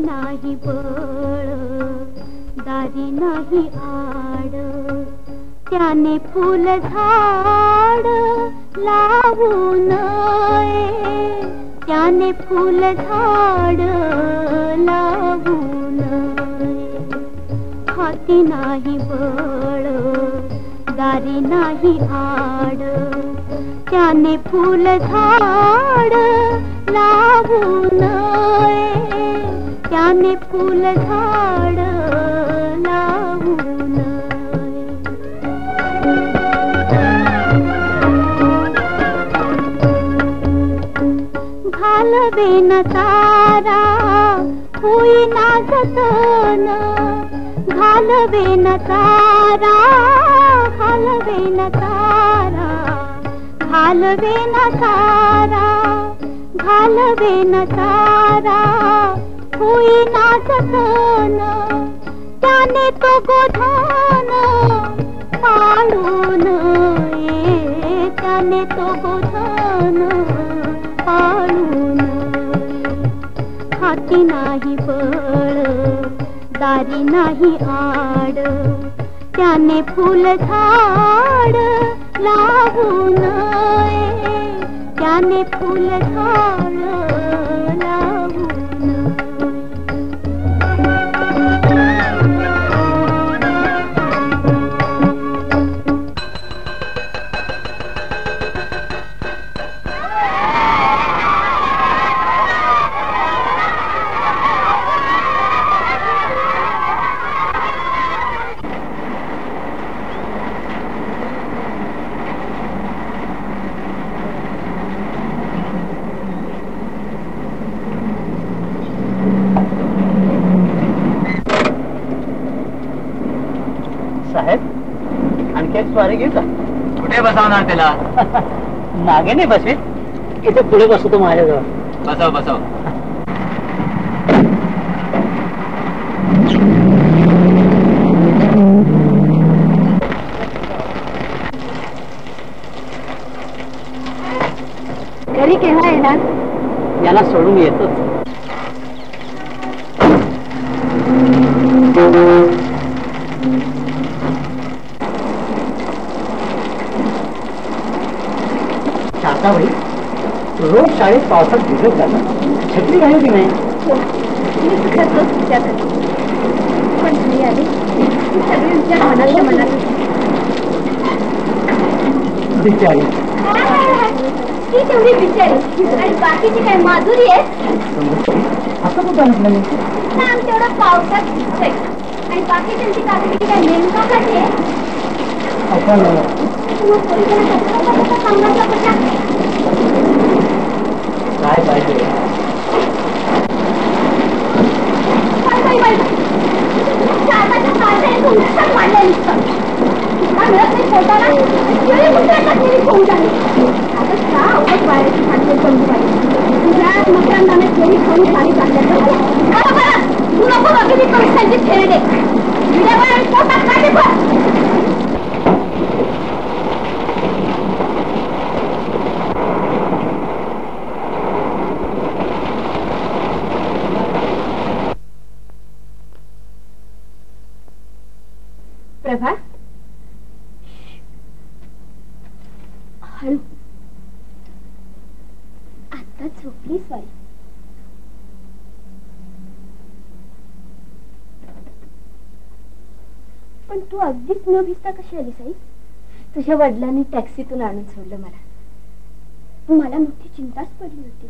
नाही बळ दारी नाही आड त्याने फुल झाड लावू नये त्याने फुल झाड लावू नये हाती नाही बळ दारी नाही आड त्याने फुल झाड लावू नये त्याने फुल झाड लावू नये घालवेन तारा होईना जतन घालवेन तारा घालवेन तारा घालवेन तारा घालवेन तारा होईना जतन त्याने तो गोधन पाळून ये त्याने तो गोधन पाळून हाती नाही बळ दारी नाही आड त्याने फुल झाड लावू नये त्याने फुल झाड लावू स्वारी घेऊ का? कुठे बसवणार त्याला? मागे नाही बसवीत, इथे पुढे बसवतो माझ्याजवळ. बसव बसव. घरी केव्हा येणार? याला सोडून येतोच. शांताबाई, रोज शाळेत पावसात भिजत जातात, छत्री घालू की नाही? पण घरी आली सगळे विचार मनातल्या मनात. बिचारी ती तेवढी बिचारी आणि बाकीची काय माधुरी आहे? असं कुठं म्हटलं मी? सांग तेवढं पावसात भिजतंय आणि बाकीच्यांची काकडी काय नेमका काढते? काय पाहिजे? प्रभा, हळू. आता झोपली स्वारी. पण तू अगदीच न भिजता कशी आली साई? तुझ्या वडिलांनी टॅक्सीतून आणून सोडलं मला. मला मोठी चिंताच पडली होती.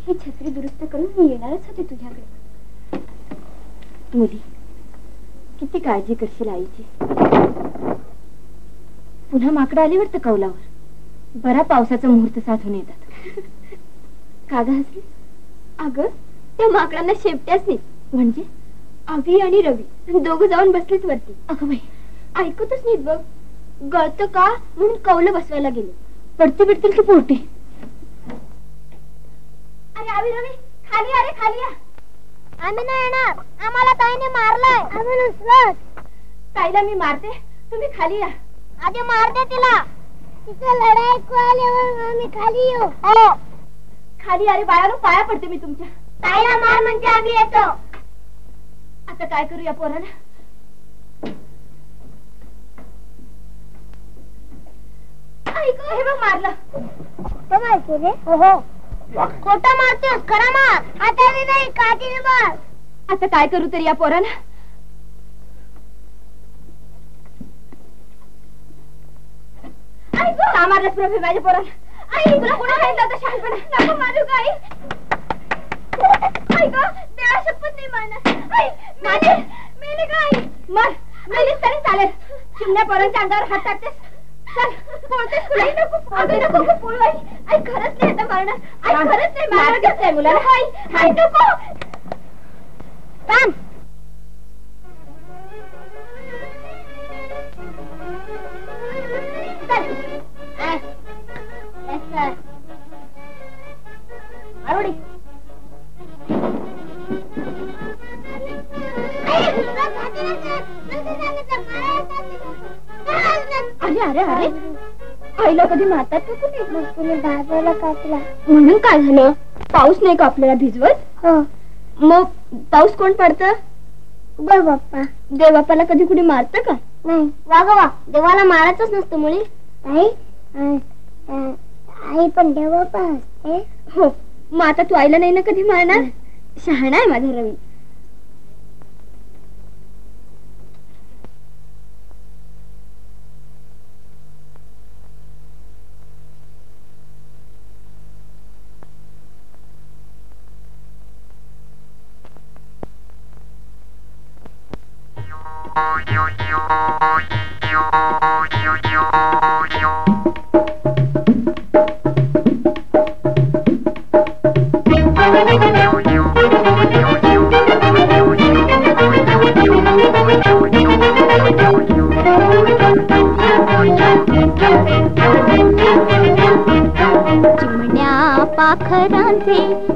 ही छत्री दुरुस्त करून मी येणारच होते तुझ्याकडे. मुली, किती काळजी करशील आईची. पुन्हा माकडं आली वाटतं कौलावर. बरा पावसाचा मुहूर्त साधून येतात. का ग हसली? अगं, त्या माकडांना शेपट्याच नाही. म्हणजे अभि आणि रवी दोघं जाऊन बसलेच वरती. अगं बाई, ऐकतच नाहीत बघ. गळतं का म्हणून कौलं बसवायला गेले, पडती बिडतील की पोटी. अरे आवी रवी, खाली अरे खाली या. आम्ही नाही येणार, आम्हाला ताईने मारलंय. आम्ही नसलोच. ताईला मी मारते, तुम्ही खाली या. आधी मारते तिला. तिचं लढाई आल्यावर आम्ही खाली येऊ. हो खाली. अरे बाळानो, पाया पडते मी तुमच्या. ताईला मार म्हणजे आम्ही येतो. आता काय करू या पोराला? हे बघ मारलं. मारते रे? हो खोटा मारतोस, खरा मार. हाताने नाही, काठीने मार. आता काय करू तरी या पोराला? का मारलंस प्रभे माझ्या पोराला? आई तुला कोणा सांगितलं होतं शहाणपणा? नको मारू का आई? आई गं, देवा शपथ नाही मारणार. आई मेले का आई? मर मेलीस तरी चालेल. चिमण्या पोरांच्या अंगावर हात टाकतेस. चल बोलतेस तुला. नको नको बोलू आई. आई खरंच नाही आता मारणार. आई खरंच नाही मारणार. आहे मुलाला. आई आई नको. थांब. आरोडी अरे अरे अरे आईला कधी मारतात का कुणी? तुम्ही बाजूला कापला म्हणून काय झालं? पाऊस नाही का आपल्याला भिजवत? हो. मग पाऊस कोण पडतं? देव बाप्पा. देव बाप्पाला कधी कुणी मारतं का? नाही. वा ग वा, देवाला मारायचंच नसतं मुली. आई आई पण देव बाप्पा असते. हो. मग आता तू आईला नाही ना कधी मारणार? शहाणा आहे माझा रवी.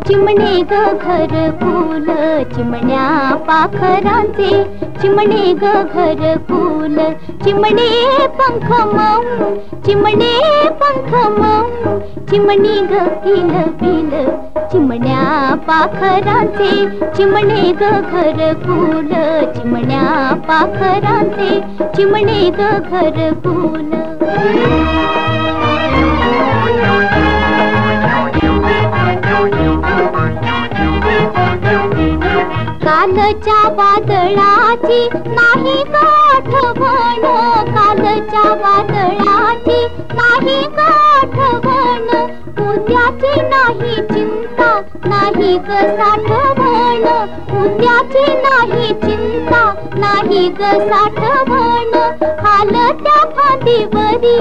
चिमणे ग घर फूल, चिमण्या पाखरांचे चिमणे ग घर फूल. चिमणे पंख मऊ, चिमणे पंख मऊ, चिमणी ग किल बिल. चिमण्या पाखरांचे चिमणे ग घर फूल, चिमण्या पाखरांचे चिमणे ग घर फूल. कालच्या वादळाची नाही आठवण, कालच्या वादळाची नाही आठवण. उद्याची नाही चिंता, नाही ग साठवण. उद्याची नाही चिंता, नाही ग साठवण. हालत्या फांदीवरी,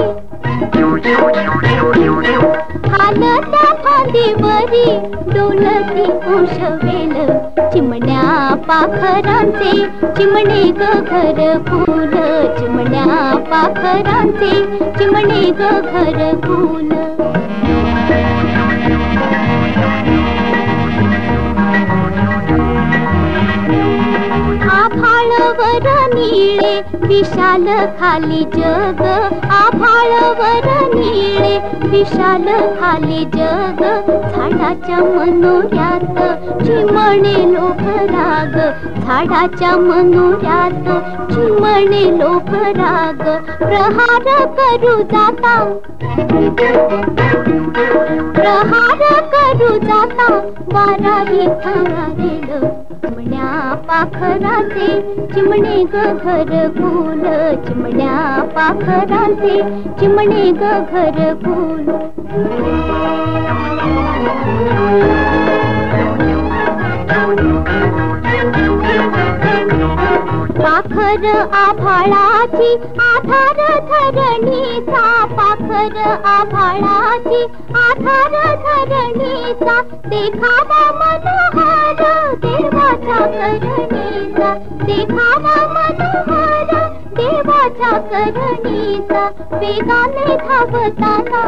हालत्या फांदीवरी डोलती उषवेल. चिमण्या पाखरांचे चिमणे ग घर फूल, चिमण्या पाखरांचे चिमणे ग घर फूल. आभाळवर निळे विशाल खाली जग, आभाळवर निळे विशाल खाली जग. झाडाच्या मनोऱ्यात चिमणे लोभ राग, झाडाच्या मनोऱ्यात चिमणे लोभ राग. प्रहार करू जाता, प्रहार करू जाता वाराही थांबेल. चिमण्या पाखरांचे चिमणे ग घर फूल, चिमण्या पाखरांचे चिमणे ग घर फूल. पाखर आभाळाची आधार धरणीचा, पाखर आभाळाची आधार धरणीचा. देखावा मनोहर देवाच्या करणीचा, देखावा मनोहर देवाच्या करणीचा वेगाने धावताना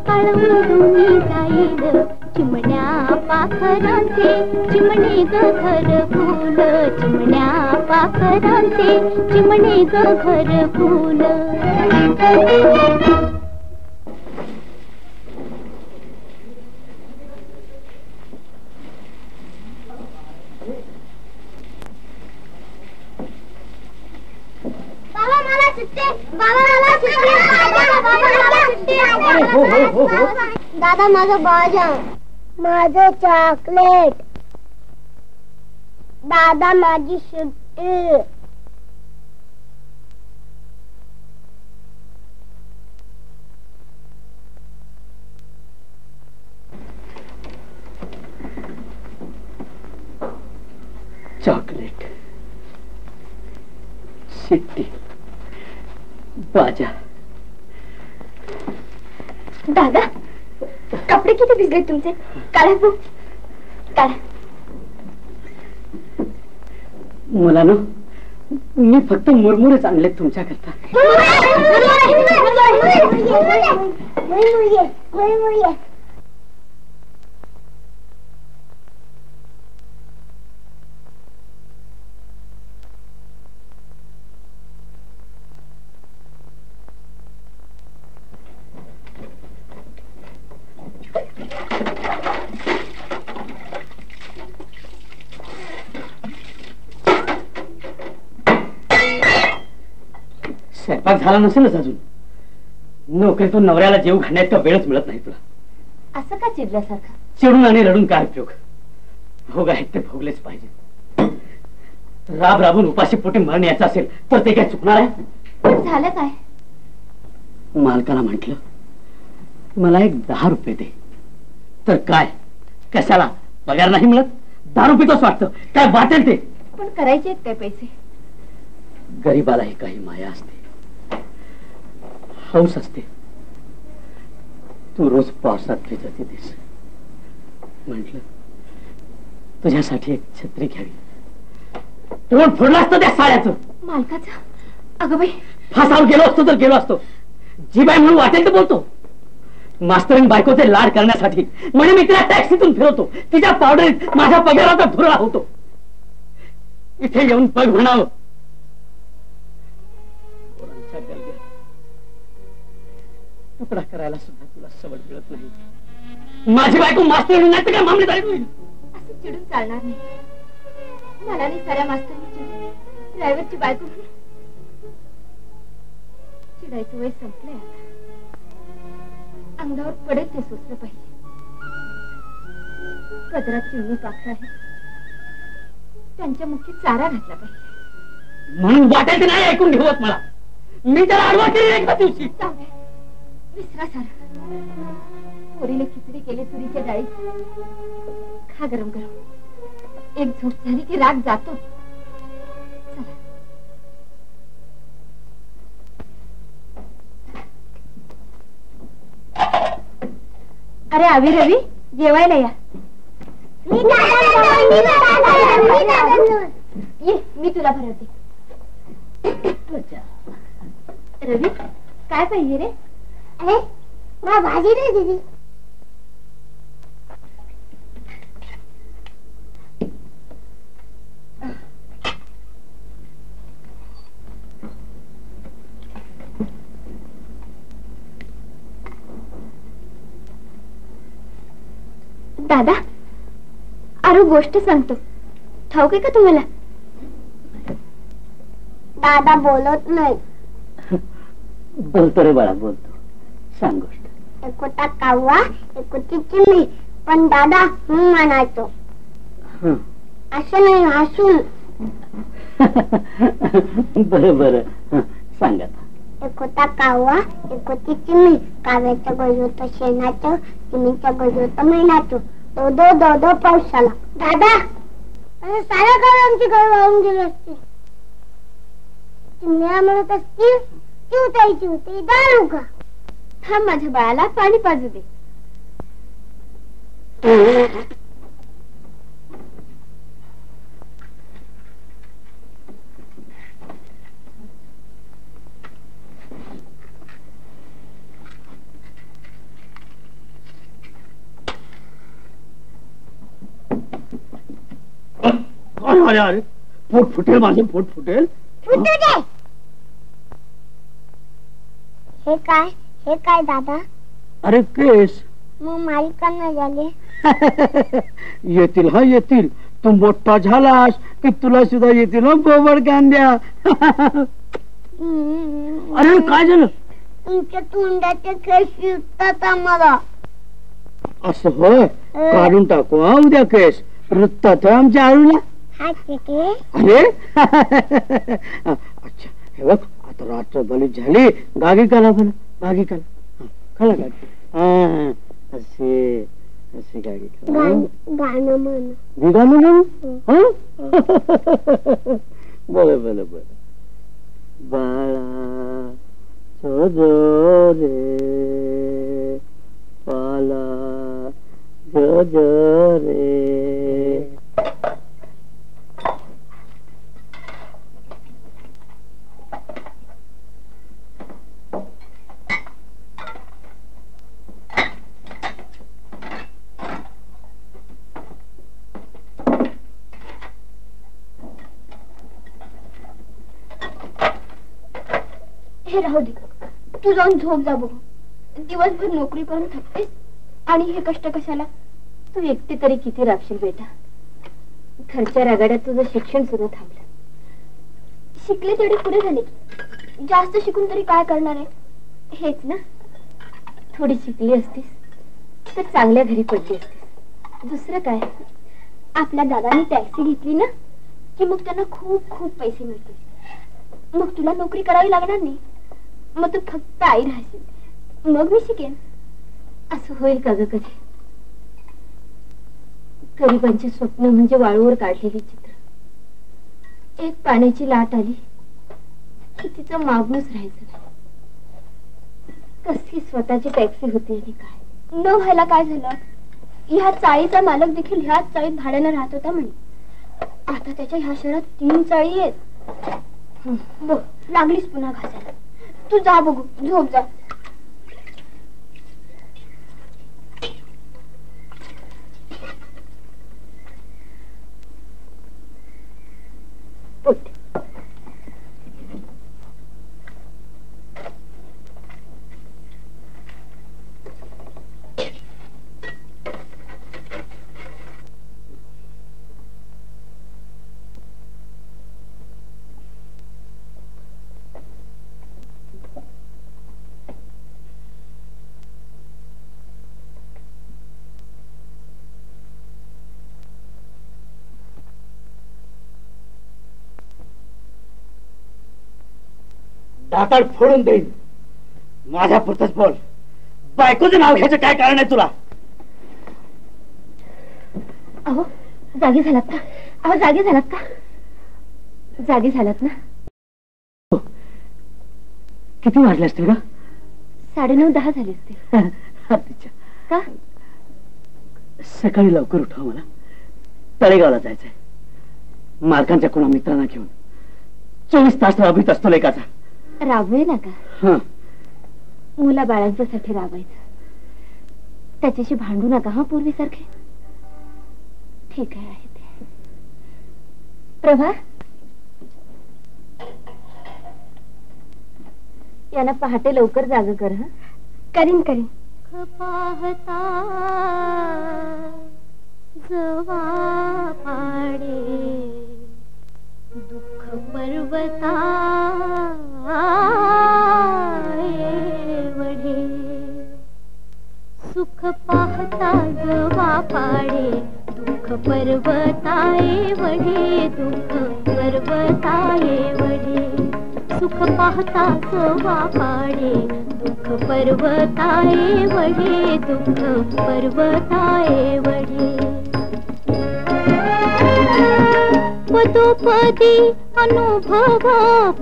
कळवून जाईल चिमण्या पाखरांचे चिमणे ग घर फूल चिमण्या पाखरांचे चिमणे ग घर फूल. दादा माझं बाजा माझं चॉकलेट दादा माझी सुट्टी चॉकलेट शिट्टी बाजा. दादा कपडे किती भिजले तुमचे? काढा बघ काढा. मुलांनो मी फक्त मुरमुरेच आणले तुमच्याकरता. स्वयंपाक झाला नसेलच अजून. नोकरीतून नवऱ्याला जीव घालण्यात का वेळच मिळत नाही तुला. असं का चिडल्यासारखं? चिडून आणि रडून काय उपयोग? भोग आहेत ते भोगलेच पाहिजे. राब राबून उपाशी पोटी मरण यायचं असेल तर ते काय चुकणार आहे? पण झालं काय? मालकाला म्हटलं मला एक 10 रुपये दे. तर काय कशाला पगार नाही मिळत? 10 रुपये तोच वाटतं काय वाटेल ते. पण करायचे आहेत काय पैसे? गरीबालाही काही माया असते हौस असते. तू रोज पावसात भिजत येतेस. म्हटलं तुझ्यासाठी एक छत्री घ्यावी. तोंड फोडलं असतं त्या साड्याचं. मालकाचं? अगं बाई फासावर गेलो असतो तर गेलो असतो. जी बाई म्हणून वाटेल तर बोलतो. मास्तरीन बायकोचे लाड करण्यासाठी म्हणजे मी तिला टॅक्सीतून फिरवतो. तिच्या पावडरीत माझ्या पगाराचा धुरळा होतो. इथे येऊन बघ म्हणावं. तुकडा करायला सुद्धा तुला सवड मिळत नाही. माझी बायको मास्तरीन नाही तर काय मामलेदारी होईल. असं चिडून चालणार नाही. मला नाही साऱ्या मास्तरनी ड्रायव्हरची बायको चिडायचं वय संपलंय आता. अंगावर पडेल ते सोचलं पाहिजे. पदरात चिमणी पाखरं आहे त्यांच्या मुखी चारा घातला पाहिजे. म्हणून वाटायचं नाही ऐकून घेवत मला. मी त्याला आडवा केली एका दिवशी. विसरा सारा. पोरीने खिचडी केली तुरीच्या डाळीत. खा गरम गरम. एक झोप झाली की राग जातो. चला. अरे आवी रवी जेवायला या. ये मी तुला भरवते. रवी काय पाहिजे रे? मला भाजी नाही दिली. दादा अरे गोष्ट सांगतो. ठाऊक आहे का तुम्हाला? दादा बोलत नाही. बोलतो रे बाळा बोलतो. सांग गोष्ट. एक होता कावळा एक होती चिमणी. पण दादा म्हणायचो. असं नाही हसून. बरं बरं सांग आता. एक होता कावळा एक होती चिमणी. काव्याच्या गज होतं शेणाचं चिमणीच्या गज होतं महिन्याचं. दो दो पाऊस आला. दादा साऱ्या गावांची घर वाहून गेली असते. चिमण्या म्हणत असतील चिवतायची होती दारू का. थांब माझ्या बाळाला पाणी पाजू दे. अरे अरे पोट फुटेल, माझं पोट फुटेल. फुटू दे. हे काय दादा? अरे केस. मग मालिका नाही झाले. येतील हा येतील. तू मोठा झालास की तुला सुद्धा येतील ना बोबड कांद्या. अरे काय झालं? तुमच्या तोंडाचे केस शिरतात आम्हाला. असं होय, काढून टाकू हा उद्या केस. रुतात आमच्या आळूला. अरे अच्छा हे बघ, आता रात्र बलीच झाली. गागी काला बरं, गागी काला. खाला गागी. हा असे असे गागी गाणं म्हण. गाणं म्हणू. बोल बोल बोल. बाळा जो रे पाला जो रे. हे राहू दे, तू जाऊन झोप जा बघू. दिवसभर नोकरी करून थकतेस आणि हे कष्ट कशाला? तू एकटी तरी किती राबशील बेटा. घरच्या रगाड्यात तुझं शिक्षण सुद्धा थांबलं. शिकले तेवढे पुढे झाले की. जास्त शिकून तरी काय करणार आहे? हेच ना, थोडी शिकली असतीस तर चांगल्या घरी पडली असतीस. दुसरं काय, आपल्या दादानी टॅक्सी घेतली ना की मग त्यांना खूप खूप पैसे मिळतील. मग तुला नोकरी करावी लागणार नाही. मग तू फक्त आई राहशील. मग मी शिकेन. असं होईल का ग कधी? गरिबांचे स्वप्न म्हणजे वाळूवर काढलेली चित्र. एक पाण्याची लाट आली की तिचं मागूनच राहायचं नाही. कसली स्वतःची टॅक्सी होती आणि काय न व्हायला काय झालं? ह्या चाळीचा मालक देखील ह्याच चाळीत भाड्यानं राहत होता म्हणे. आता त्याच्या ह्या शहरात 3 चाळी आहेत. बघ, लागलीच पुन्हा घासायला. तू जा बघू, झोप जा. उठ. दाताड फोडून देईन. माझ्या पुरतच बोल. बायकोचं नाव घ्यायचं काय कारण आहे तुला? अहो जागी झालात का? अहो जागी झालात का? जागी झालात ना? किती वाजले असतील का? 9:30-10 झाले असतील. का? सकाळी लवकर उठवा, मला तळेगावला जायचंय. मालकांच्या कोणा मित्रांना घेऊन 24 तास राबवीत असतो लेकाचा. राबवे नका. मुला बाळांच्यासाठी राबायचं. त्याच्याशी भांडू नका हा पूर्वीसारखे. ठीक आहे ते. प्रभा, यांना पहाटे लवकर जाग कर. हा करीन करीन. पाहता जवा पाडे दुःख पर्वता वढे. सुख पाहता जवा पाडे दुःख पर्वताए वढे. दुःख पर्वताए वढे. सुख पाहता जवा पाडे दुःख पर्वताए वढे. दुःख पर्वताए वढे. पदोपदी अनुभव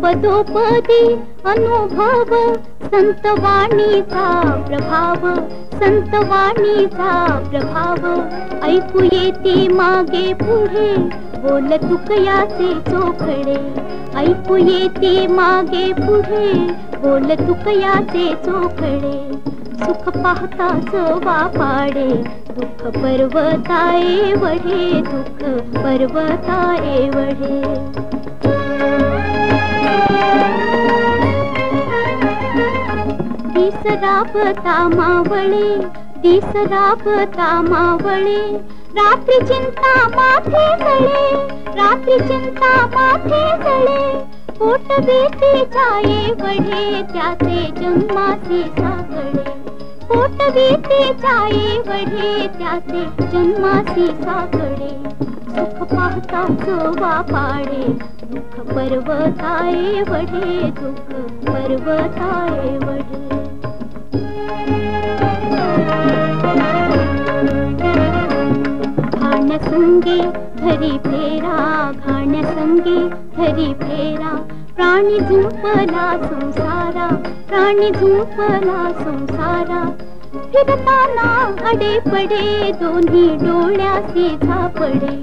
पदोपदी अनुभव संतवाणीचा प्रभाव. संतवाणीचा प्रभाव ऐकू येते मागे पुढे बोल तुकयाचे चोखडे. ऐकू येते मागे पुढे बोल तुकयाचे चोखडे. सुख पाहता जवा पाडे दुःख पर्वताए वढे, दुःख पर्वताए वढे. दिस राबता मावळे, दिस राबता मावळे, रात्री चिंता माथे जळे, रात्री चिंता माथे जळे. पोट भीतीच्याए वढे, त्याचे जन्माचे सागळे. पोट भीतीच्याए वढे, त्याचे जन्माचे सागळे. सुख पाहता जोवा पाडे, दुःख पर्वताए वढे, दुःख पर्वताए वढे. घाण्यासंगे घरी फेरा, घाण्यासंगे घरी फेरा. प्राणी झुंपला संसारा, प्राणी झुंपला संसारा. फिरताना अडे पडे, दोन्ही डोळ्याचे झापडे.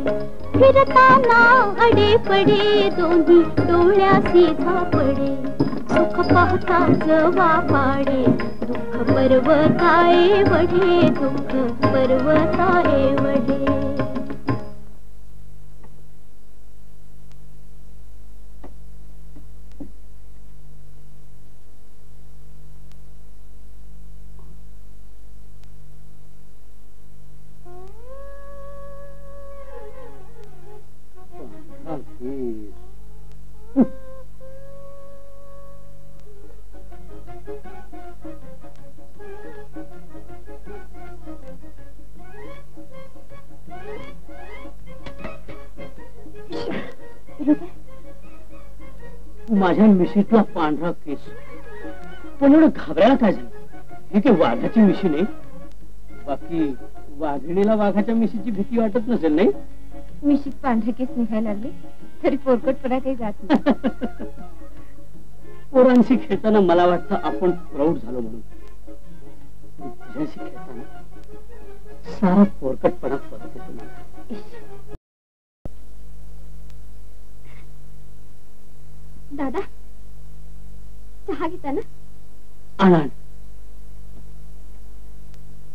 फिरताना अडे पडे, दोन्ही डोळ्याचे झापडे. सुख पाहता जवा पाडे, दुःख पर्वताए वढे, दुःख पर्वताए वढे. माझ्या मिशीतला पांढरा केस, पण एवढं घाबरायला काय झालं? ही काही वाघाची मिशी नाही. बाकी वाघिणीला वाघाच्या मिशीची भीती वाटत नसेल नाही? मिशीत पांढरे केस निघायला लागले तरी पोरकटपणा काही जात नाही. पोरांशी खेळताना मला वाटतं आपण प्रौढ झालो म्हणून. तुझ्याशी खेळताना सारा पोरकटपणा परत येतो मला. दादा चहा घेता ना? आनंद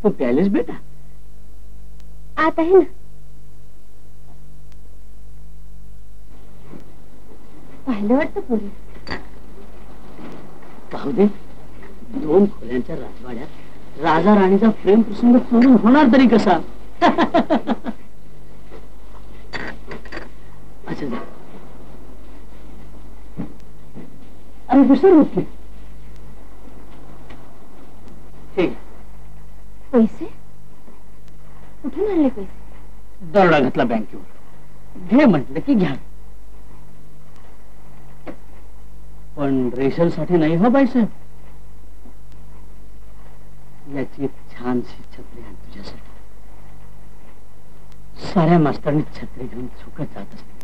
तू प्यालेस बेटा? आत आहे ना. पाहिलं वाटतं पुढे. पाहू दे, 2 खोल्यांच्या राजवाड्यात राजा राणीचा प्रेम प्रसंग चोरून होणार तरी कसा? अच्छा जा. अरे विसर होती. ठीक. पैसे कुठून आणले? पैसे दरोडा घातला बँकेवर. घे म्हटलं की घ्या, पण रेशनसाठी नाही हो बाईसाहेब. याची एक छानशी छत्री आहे तुझ्यासाठी. साऱ्या मास्तरांनी छत्री घेऊन चुकत जात असते,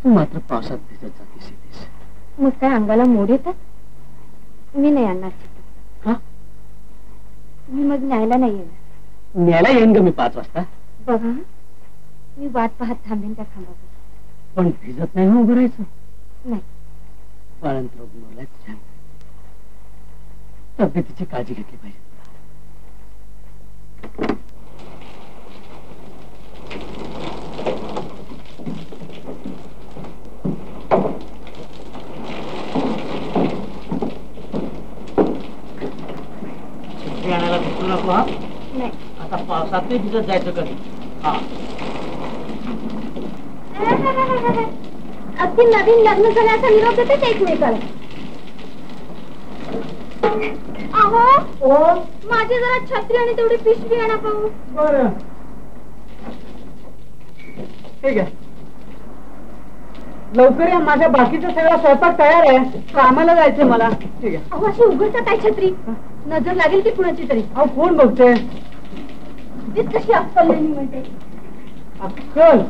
तू मात्र पावसात भिजत जातीस येतेस. मग काय अंगाला मोड येतात? मी नाही आणणार छत्री. का? मी मग न्यायला नाही येणार. न्यायला येईन ग मी 5 वाजता. बघा मी वाट पाहत थांबेन त्या खांबावर. पण भिजत नाही हो उभं राहायचं. नाही. बाळंतराव बनवलाय छान. तब्येतीची काळजी घेतली पाहिजे. छत्री आणायला भेटू नको हा. नाही. आता पावसात नाही भिजत जायचं कधी. हा अगदी नवीन लग्न झाल्याचा निरोप देतेच एकमेकाला. अहो माझी जरा छत्री आणि तेवढी पिशवी आणा पाहू. बरं ठीक आहे. लवकर या, माझ्या बाकीचा सगळा स्वयंपाक तयार आहे. कामाला जायचंय मला. ठीक आहे. अहो अशी उघडतात काय छत्री? नजर लागेल की कुणाची तरी. अहो कोण बघते? तीच कशी अक्कल नाही मी म्हणते. अक्कल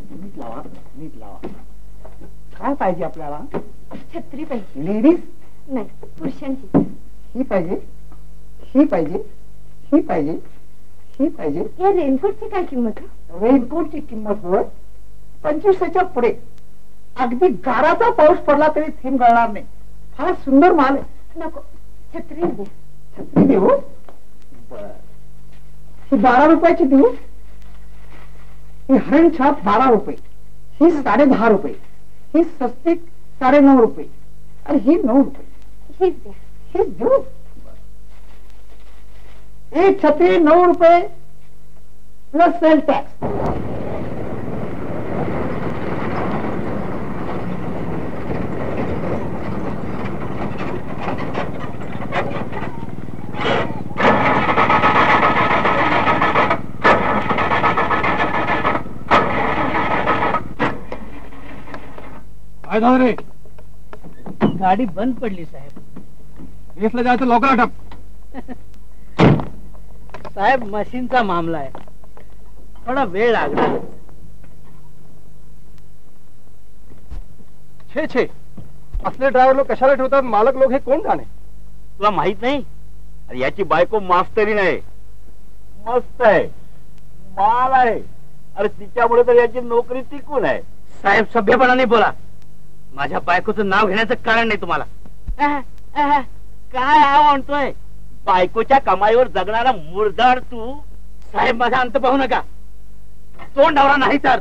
नीट लावा, नीट लावा. काय पाहिजे आपल्याला? छत्री पाहिजे. लेडीज नाही पुरुषांची. ही पाहिजे, ही पाहिजे, ही पाहिजे, ही पाहिजे. या रेनकोटची काय किंमत? रेनकोटची किंमत होय 25च्या पुढे. अगदी गाराचा पाऊस पडला तरी थीम गळणार नाही. फार सुंदर माल आहे. नको छत्री दे. छत्री देऊ? ही 12 रुपयाची देऊ? ही हरण छाप 12 रुपये, ही 10.5 रुपये, ही स्वस्तिक 9.5 रुपये आणि ही 9 रुपये. हेच द्या. हेच देऊ? एक छत्री 9 रुपये प्लस सेल टॅक्स. काय झालं रे? गाडी बंद पडली साहेब. रेसला जायचं, लवकर आटप. साहेब मशीनचा मामला आहे, थोडा वेळ लागणार. छे छे, असले ड्रायव्हर लोक कशाला ठेवतात? मालक लोक हे कोण जाणे? तुला माहित नाही? अरे याची बायको मास्तरी नाही, मस्त आहे, माल आहे. अरे तिच्यामुळे तर याची नोकरी टिकून आहे. साहेब सभ्यपणाने बोला. माझ्या बायकोचं नाव घेण्याचं कारण नाही तुम्हाला. काय हा म्हणतोय? बायकोच्या कमाईवर जगणारा मुरदाड तू. साहेब माझा अंत पाहू नका. तोंड डावरा नाही तर.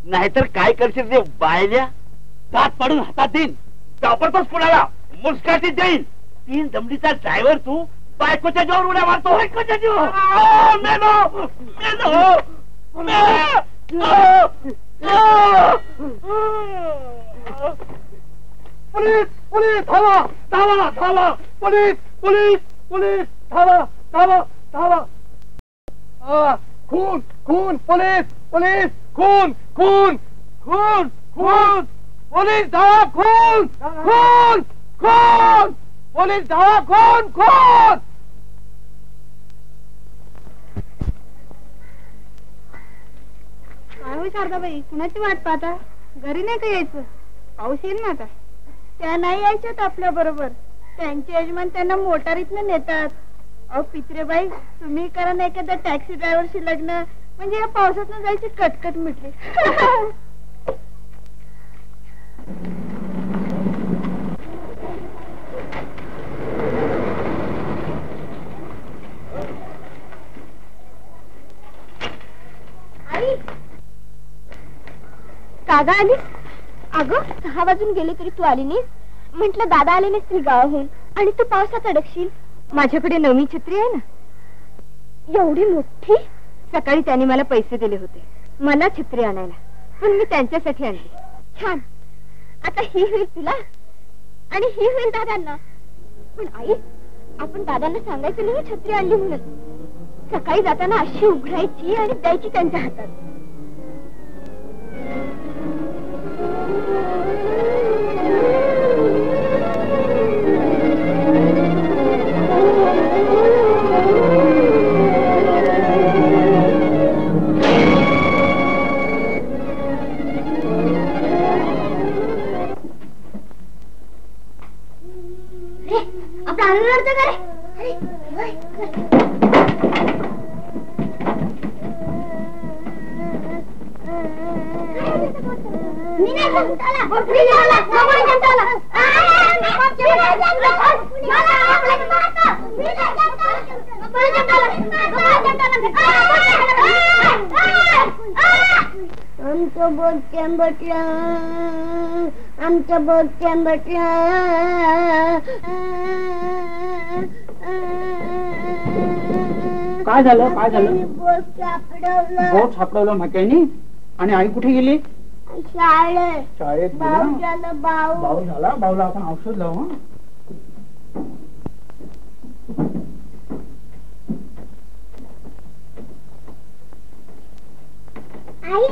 नाहीतर काय करशील रे बायल्या? दात पाडून हातात देईन. वापरतोस कुणाला? मुस्काटीत जाईल. 3 दमडीचा ड्रायव्हर तू बायकोच्या जीवावर उड्या मारतो. बायकोच्या जीवावर. पोलीस पोलीस धावा धावा धावा. पोलीस पोलीस पोलीस धावा धावा धावा. खून खून. पोलीस पोलीस खून खून खून खून. पोलीस धावा. खून खून खून. पोलीस धावा. खून खून. काय होय शारदाबाई, कुणाची वाट पाहता? घरी नाही का यायचं? पाऊस येईल ना आता. त्या नाही यायच्यात आपल्या बरोबर. त्यांचे यजमान त्यांना मोटारीतनं नेतात. अहो पित्रेबाई, तुम्ही करा ना एखाद्या टॅक्सी ड्रायव्हरशी लग्न, म्हणजे या पावसातनं जायची कटकट मिटली. कागा आलीस? अगं 6 वाजून गेले तरी तू आली नाहीस. म्हंटल दादा आले नसतील गावाहून आणि तू पावसात अडकशील. माझ्याकडे नवी छत्री आहे ना, एवढी मोठी. सकाळी त्यांनी मला पैसे दिले होते मला छत्री आणायला, पण मी त्यांच्यासाठी आणली. छान. आता ही होईल तुला आणि ही होईल दादांना. पण आई, आपण दादांना सांगायचं नाही छत्री आणली म्हणून. सकाळी जाताना अशी उघडायची आणि द्यायची त्यांच्या हातात. आपला आनंद का रे? आमचं बोट चेंबटलं, आमचं बोट चेंबटलं. काय झालं? काय झालं? बोट सापडवलं. बोट सापडवलं म्हटल्यानी. आणि आई कुठे गेली? शाळेत. शाळेत गेली भाऊ ना? झालं. भाऊ भाऊ झाला. भाऊला आपण औषध लावू. हं? आई,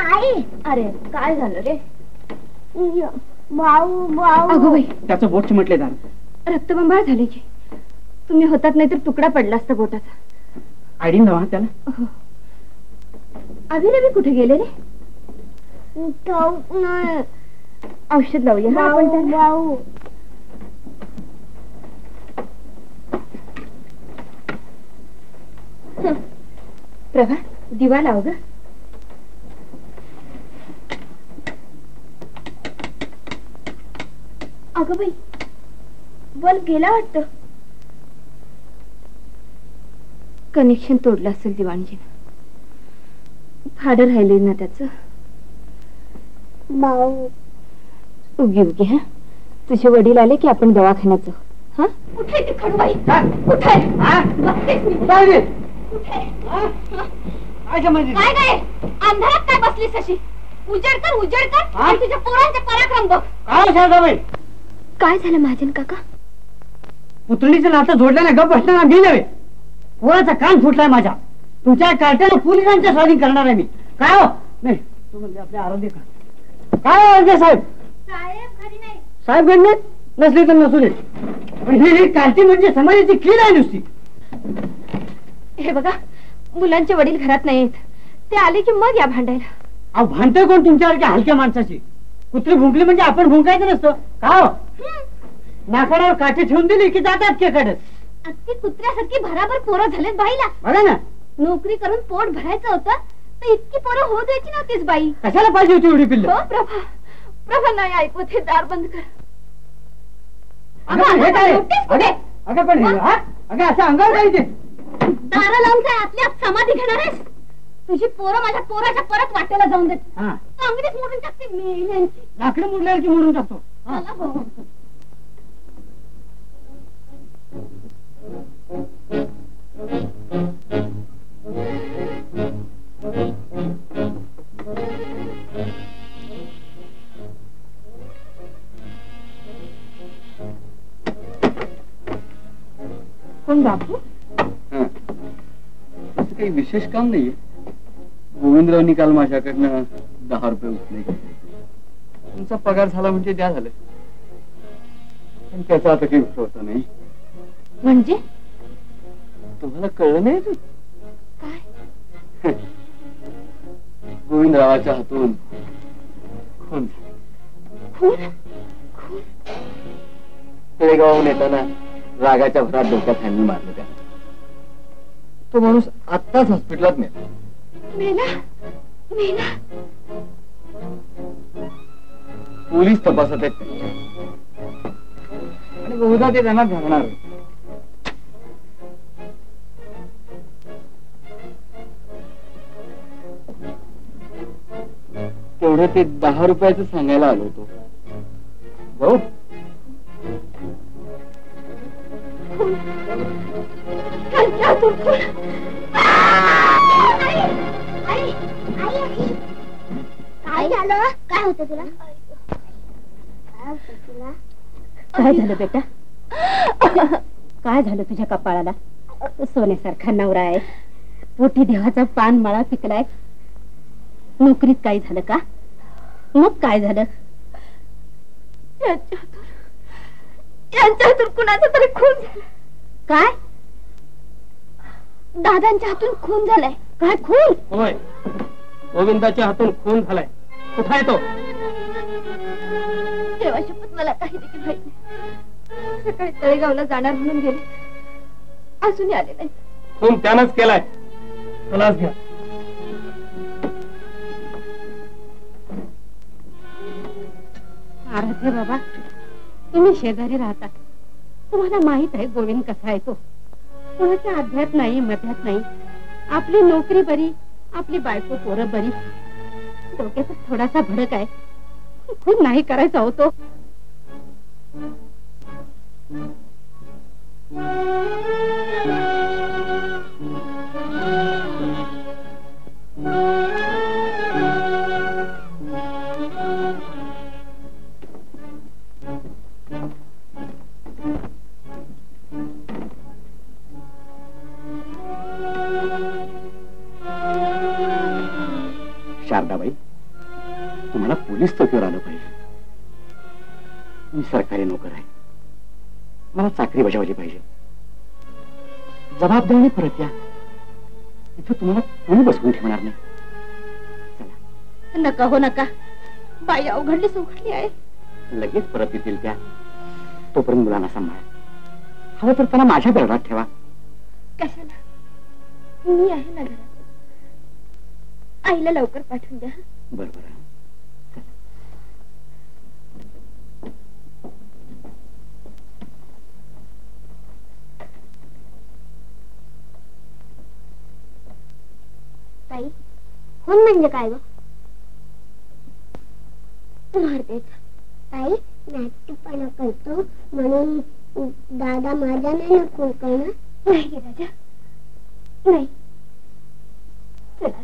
आई. अरे काय झालं रे? भाऊ भाऊ. अगो बाई, त्याचं बोट चिमटले दार. रक्तबंबाळ झाली की. तुम्ही होतात नाही तर तुकडा पडला असता बोटाचा. आयडीन लावा त्याला. अभिनवी कुठे गेले रे? ठाऊक नाही. औषध लावूया ना आपण भाऊ त्याला. भाऊ. प्रभा, दिवा लाव ग. अगं बाई, बल्ब गेला वाटतं. कनेक्शन तोडलं असेल दिवाणजीनं. भाडं राहिले ना त्याचं. भाऊ उगी उगी हा. तुझे वडील आले की आपण दवाखान्यात जाऊ. हा कुठे ती खडूबाई? कुठे? बघतेच मी. काय काय अंधारात काय बसलीस अशी? उजेड कर उजेड कर आणि तुझ्या पोरांचे पराक्रम बघ. काय शारदाबाई? काय झालं महाजन काका? पुतळीचं नातं जोडल्याने गप बसताना मी नव्हे. पोराचा कान फुटलाय माझ्या. तुमच्या कार्ट्याला पोलिसांच्या स्वाधीन करणार आहे मी. काय हो? नाही तू म्हणजे आपल्या आरोग्य का काय आरोग्य साहेब? साहेब घरी नाही. साहेब घरी नाही? नसले तर नसू दे. पण ही कार्टी म्हणजे समाजाची कीड आहे नुसती. हे बघा मुलांचे वडील घरात नाहीत. ते आले की मग या भांडायला. अहो भांडतोय कोण तुमच्यासारख्या हलक्या माणसाची? कुत्री भुंकली म्हणजे आपण भुंकायचं नसतं का हो? नाकाडावर काठी ठेवून दिली की जातात केकडत. अगदी कुत्र्यासारखी भराभर पोरं झालेत बाईला. बघा ना नोकरी करून पोट भरायचं होतं तर इतकी पोरं होऊ द्यायची नव्हतीच बाई. कशाला पाहिजे होती एवढी पिल्ल? हो प्रभा. प्रभा नाही ऐकवत. हे दार बंद कर. अगं हे काय? अगं पण हे अगं असं अंगावर काय ते? दारा लावून काय आतल्या आत समाधी घेणार आहेस? तुझी पोरं माझ्या पोराच्या परत वाटेला जाऊन देत. अंगणीच मोडून टाकते मेल्यांची. लाकडं मोडल्यावर की मोडून टाकतो. चला भाऊ. कोण बापू? असं काही विशेष काम नाहीये. गोविंदरावनी काल माझ्याकडनं 10 रुपये उचले. तुमचा पगार झाला म्हणजे द्या झालं. पण त्याचा आता काही उपयोग नाही. म्हणजे तुम्हाला कळलं नाही? काय? गोविंदरावाच्या हातून खून खून? खून? तळेगावहून येताना रागाच्या भरात डोक्यात हॅन्नी मारलं त्या. तो माणूस आत्ताच हॉस्पिटलात नेला. मेला? मेला? पोलीस तपासात आहेत त्यांच्या. आणि बहुधा ते त्यांना धरणार. तेवढं ते 10 रुपयाचं सांगायला आलो होतो. भाऊ काय झालं? काय होतं तुला? काय झालं बेटा? काय झालं तुझ्या कपाळाला? सोन्यासारखा नवरा आहे. पोटी देवाचा पान माळा पिकलाय. नोकरीत काय झालं का? मग काय झालं? यांच्या हातून कुणाचा तरी खून झाला. काय? दादांच्या हातून खून झालाय. काय खून? होय गोविंदाच्या हातून खून झालाय. कुठे येतो? देवा शपथ मला काही देखील माहित नाही. सकाळी तळेगावला जाणार म्हणून गेले. अजूनही आले नाही. खून त्यानंच केलाय. खलास घ्या. आराध्य बाबा तुम्ही शेजारी राहता. तुम्हाला माहित आहे गोविंद कसा आहे तो. कोणाच्या अध्यात नाही मध्यात नाही. आपली नोकरी बरी, आपली बायको पोरं बरी. डोक्याचा थोडासा भडक आहे. खूप नाही करायचा होतो. शारदाबाई तुम्हाला पोलीस चौकीवर आलं पाहिजे. मी सरकारी नोकर आहे. मला चाकरी बजावली पाहिजे. जबाबदारीने परत या. इथं तुम्हाला कोणी बसवून ठेवणार नाही. चला. नका हो नका. बाई अवघडलीच उघडली आहे. लगेच परत येतील त्या. तोपर्यंत मुलांना सांभाळा. हवं तर त्यांना माझ्या बरोबर ठेवा. कशाला? मी आहे ना घरात. आईला लवकर पाठवून द्या. बरोबर. खून म्हणजे काय ग? मारतेच. ताई नाट्यपणा करतो म्हणून दादा माझा नाही ना खून करणार. नाही गे राजा, नाही. चला.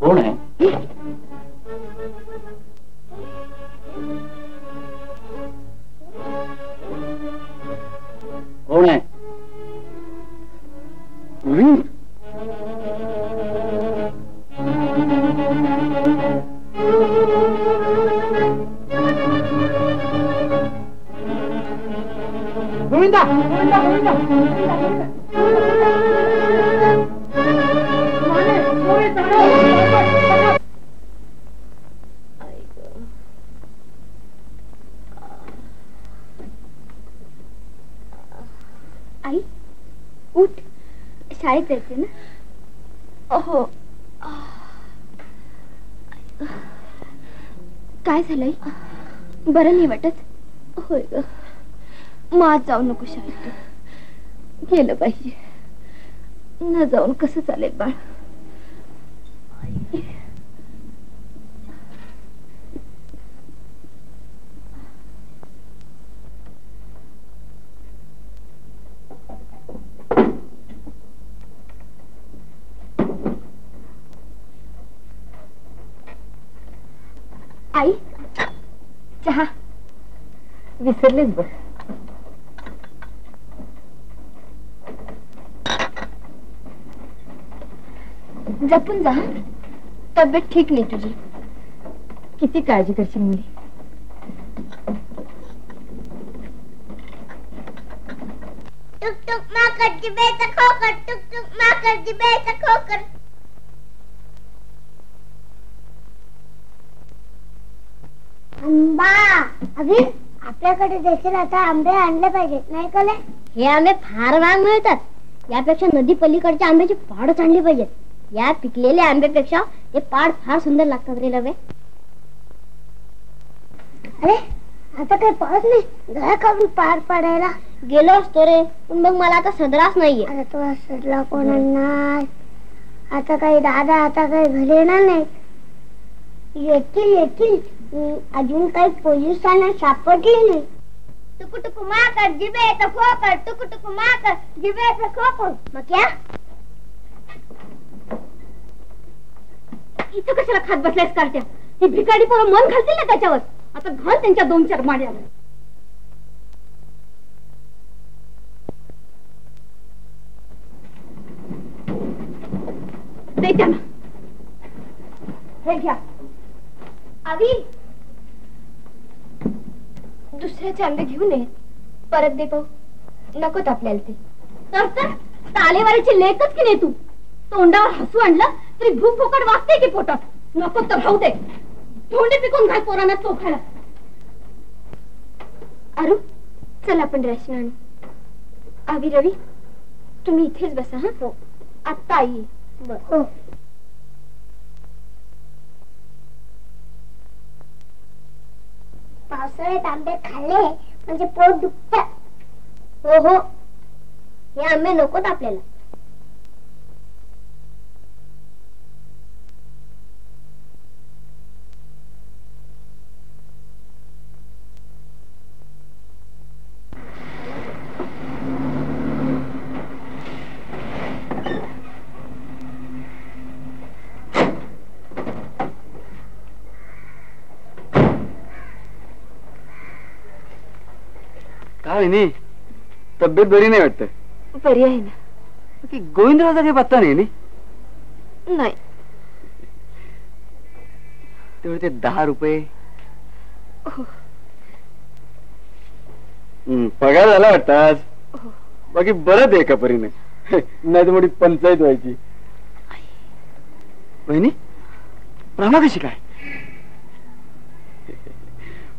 कोण आहे? कोण आहे? गोविंदा गोविंदा गोविंदा आई उठ, शाळेत जायचे ना. हो. काय झालंय? बरं नाही वाटत? होय ग, मग आज जाऊ नको शाळेत. गेलं पाहिजे. न जाऊन कसं चालेल बाळ? आई, चहा विसरलेच बघ. जपून जा. तब्येत ठीक नाही तुझी. किती काळजी करशील मुली. टुक टुक माकड जिभेचा खोकर, टुक टुक माकड जिभेचा खोकर. आंबा अभि, आपल्याकडे देखील आता आंबे आणले पाहिजेत नाही का? हे आंबे फार महाग मिळतात. यापेक्षा नदी पलीकडच्या आंब्याची पाडच आणली पाहिजेत. या पिकलेल्या आंब्यापेक्षा हे पाड फार सुंदर लागतात रे लवे. अरे आता काही पाऊस नाही. घरा काढून पाड पाडायला गेलो असतो रे, पण मग मला आता सदराच नाहीये. आता तो सदरा कोण आणणार? आता काही दादा आता काही घरी येणार नाही. येतील येतील, अजून काही पोलिसांना सापडले नाही. टुकु टुकु माकड जिभेचा खोकर, टुकु टुकु माकड जिभेचा खोकर. मग क्या इथं कशाला खात बसलायस कार्ट्या? ही भिकारी पोरं मन घालतील ना त्याच्यावर. आता घाल त्यांच्या 2-4 माड्या. दे त्यांना. हे घ्या. आवी, दुसऱ्याचे आंबे घेऊन ये. परत दे पाहू. नकोत आपल्याला ते. तर तालेवारीची लेकच की नाही तू? तोंडावर हसू आणलं तरी भूक फुकट वागते की पोटात. नको तर राहू दे. तोंडे पिकून घाल पोरांना चोखायला. अरू, चल आपण राशन आणू. आवी, रवी, तुम्ही इथेच बसा. हा हो, आत्ता आई. बर. पावसाळ्यात आंबे खाल्ले म्हणजे पोट दुखत. हो हो, हे आंबे नकोत आपल्याला. काय नाही, तब्येत बरी नाही वाटत. बरी आहे ना. की गोविंदरावचा काही पत्ता नाही नी? नाही. तेवढे ते 10 रुपये. पगार झाला वाटत आज. बाकी बरंच आहे का परीने, नाही तर मोठी पंचायत व्हायची. बहिणी प्रमा कशी काय?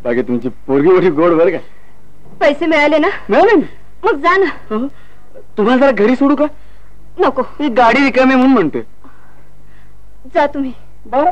बाकी तुमची पोरगी मोठी गोड बर का. पैसे मिळाले ना? मिळाले ना. मग जा ना. तुम्हाला जरा घरी सोडू का? नको, ही गाडी रिकामी म्हणून म्हणते. जा तुम्ही. बर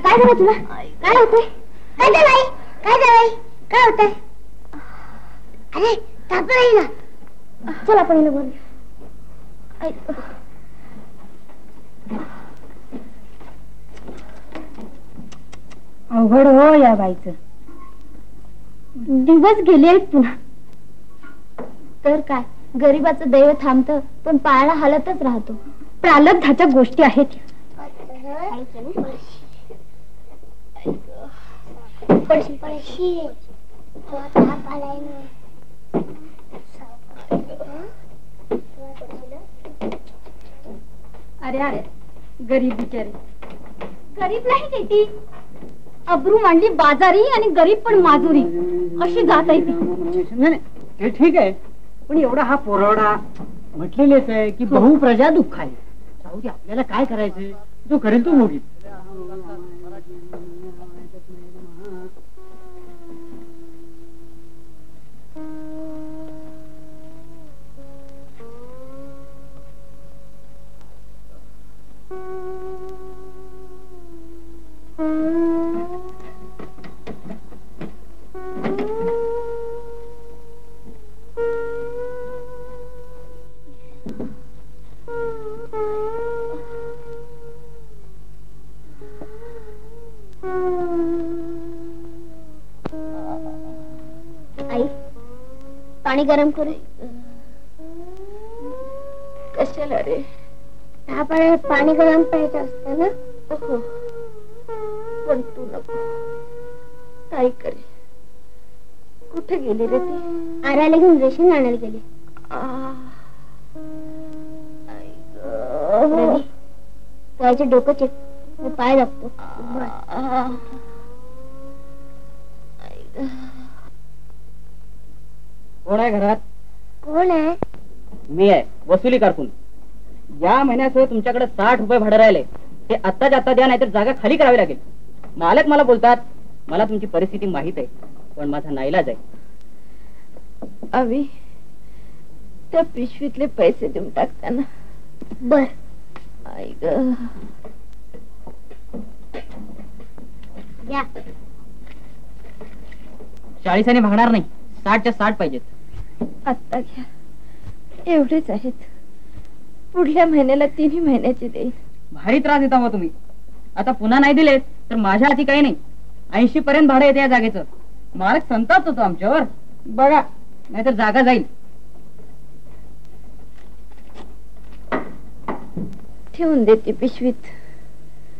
काय झालं तुला? काय होतंय? काय झालं आई? काय झालंय? काय होतंय? अरे ताप येईल ना. चल आपण हिला बोलू. अवघड हो या बाईचं. दिवस गेले आहेत पुन्हा. तर काय, गरीबाचं दैव थांबतं पण पायाला हालतच राहतो. प्रालब्धाच्या गोष्टी आहेत. अरे अरे गरीब बिचारी. गरीब नाही ती, अब्रू मांडली बाजारी आणि गरीब पण माजुरी अशी जात आहे ती. ते ठीक आहे, पण एवढा हा पोरवडा म्हटलेलेच आहे की बहु प्रजा दुःख आहे. जाऊ दे, आपल्याला काय करायचंय, जो करेल तो मोगी. आई पाणी गरम करू. कशाला रे? आपण पाणी गरम प्यायचं असतं ना. हो, पण तू नको. काय करे? कुठे गेली रे ती? आराला घेऊन रेशन आणायला गेले. त्याचे डोकं चेक, मी पाय दाबतो. कोण आहे घरात? कोण आहे? मी आहे, वसुली कारकून. या महिन्यासह तुमच्याकडे 60 रुपये भाडं राहिले, ते आत्ताच्या आत्ता द्या, नाहीतर जागा खाली करावी लागेल. मालक मला बोलतात, मला तुमची परिस्थिती माहित आहे, पण माझा नाईलाज आहे. आम्ही त्या पिशवीतले पैसे देऊन टाकताना. बर. आई ग. या 40 भागणार नाही, 60च्या 60 पाहिजेत. आत्ता घ्या, एवढेच आहेत. पुढल्या महिन्याला 3 महिन्याचे देईन. भारी त्रास देता मग तुम्ही. आता पुन्हा नाही दिलेत तर माझ्या हाती काही नाही. 80 पर्यंत भाडं येते या जागेचं. मालक संताप होतो आमच्यावर. बघा, नाहीतर जागा जाईल. ठेवून देते पिशवीत.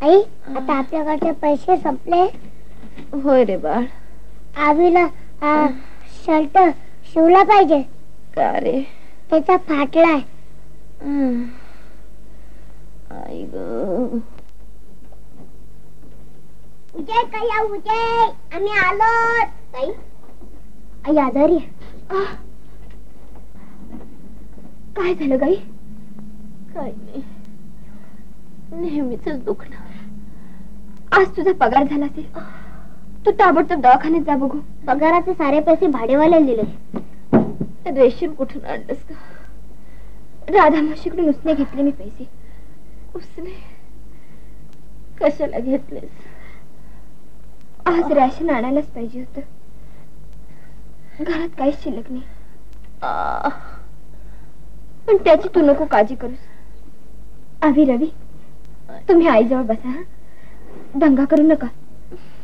आई आता आपल्याकडचे पैसे संपले. होय रे बाळ. आवीला शर्ट शिवला पाहिजे. का रे? त्याचा फाटलाय. आई ग. उजय काय उजय, आम्ही आलो. ताई आई आजारी आहे. काय झालं गाई? काय नाही, नेहमीच दुखणं. आज तुझा पगार झाला असेल, तू ताबडतोब दवाखान्यात जा बघू. पगाराचे सारे पैसे भाडेवाल्याला दिले. रेशन कुठून आणलंस का? राधा मावशीकडून उसने घेतले मी पैसे. उसने कशाला घेतलेस? आज राशन आणायलाच पाहिजे होतं. घरात काहीच शिल्लक नाही. पण त्याची तू नको काळजी करूस. अभि रवी, तुम्ही आईजवळ बसा हा. दंगा करू नका.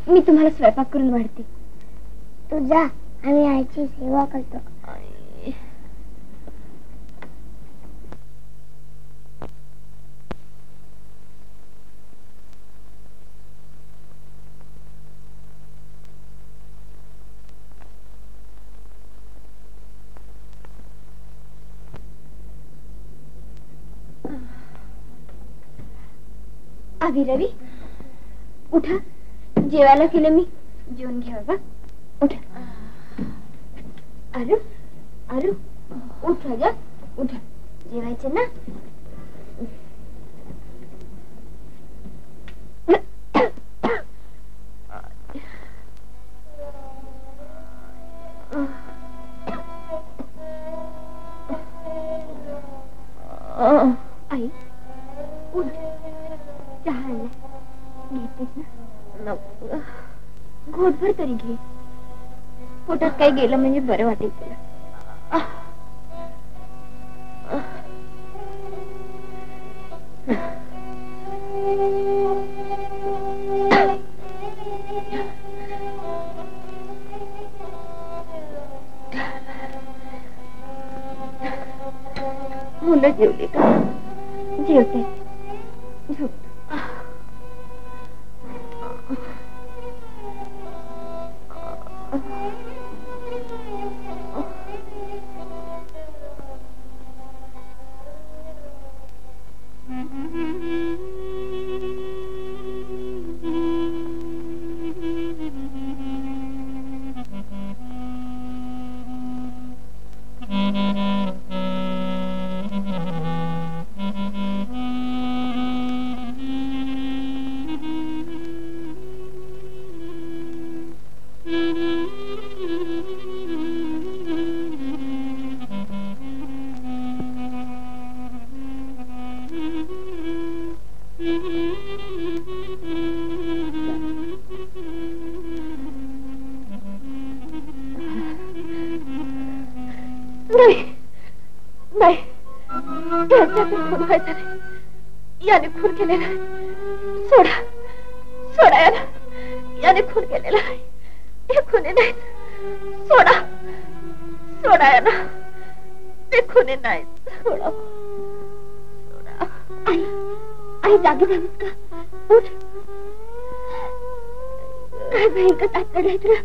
मी तुम्हाला स्वयंपाक करून वाढते. तू जा, आम्ही आईची सेवा करतो. अभि रवी, उठा. जेवायला केलं मी. जेवून घ्या बा. उठा. आरू, आरू, उठ राजा, उठा. जेवायचं ना. आई, उठ. चहा आणला. घेतेस ना? घोटभर तरी घे. पोटात काही गेलं म्हणजे बरं वाटेल तुला. मुलं जेवली का? जेवते. झोप. नाही, खून व्हायचा नाही. याने खून केलेला. सोडा, सोडा याला. याने खून केलेला नाही. हे खुने नाही. सोडा, सोडा याला. ते खुने नाही. सोडा, सोडा. आई, आई जागी झालीस का? उठ. काय भयंकर तातड आहे तुला.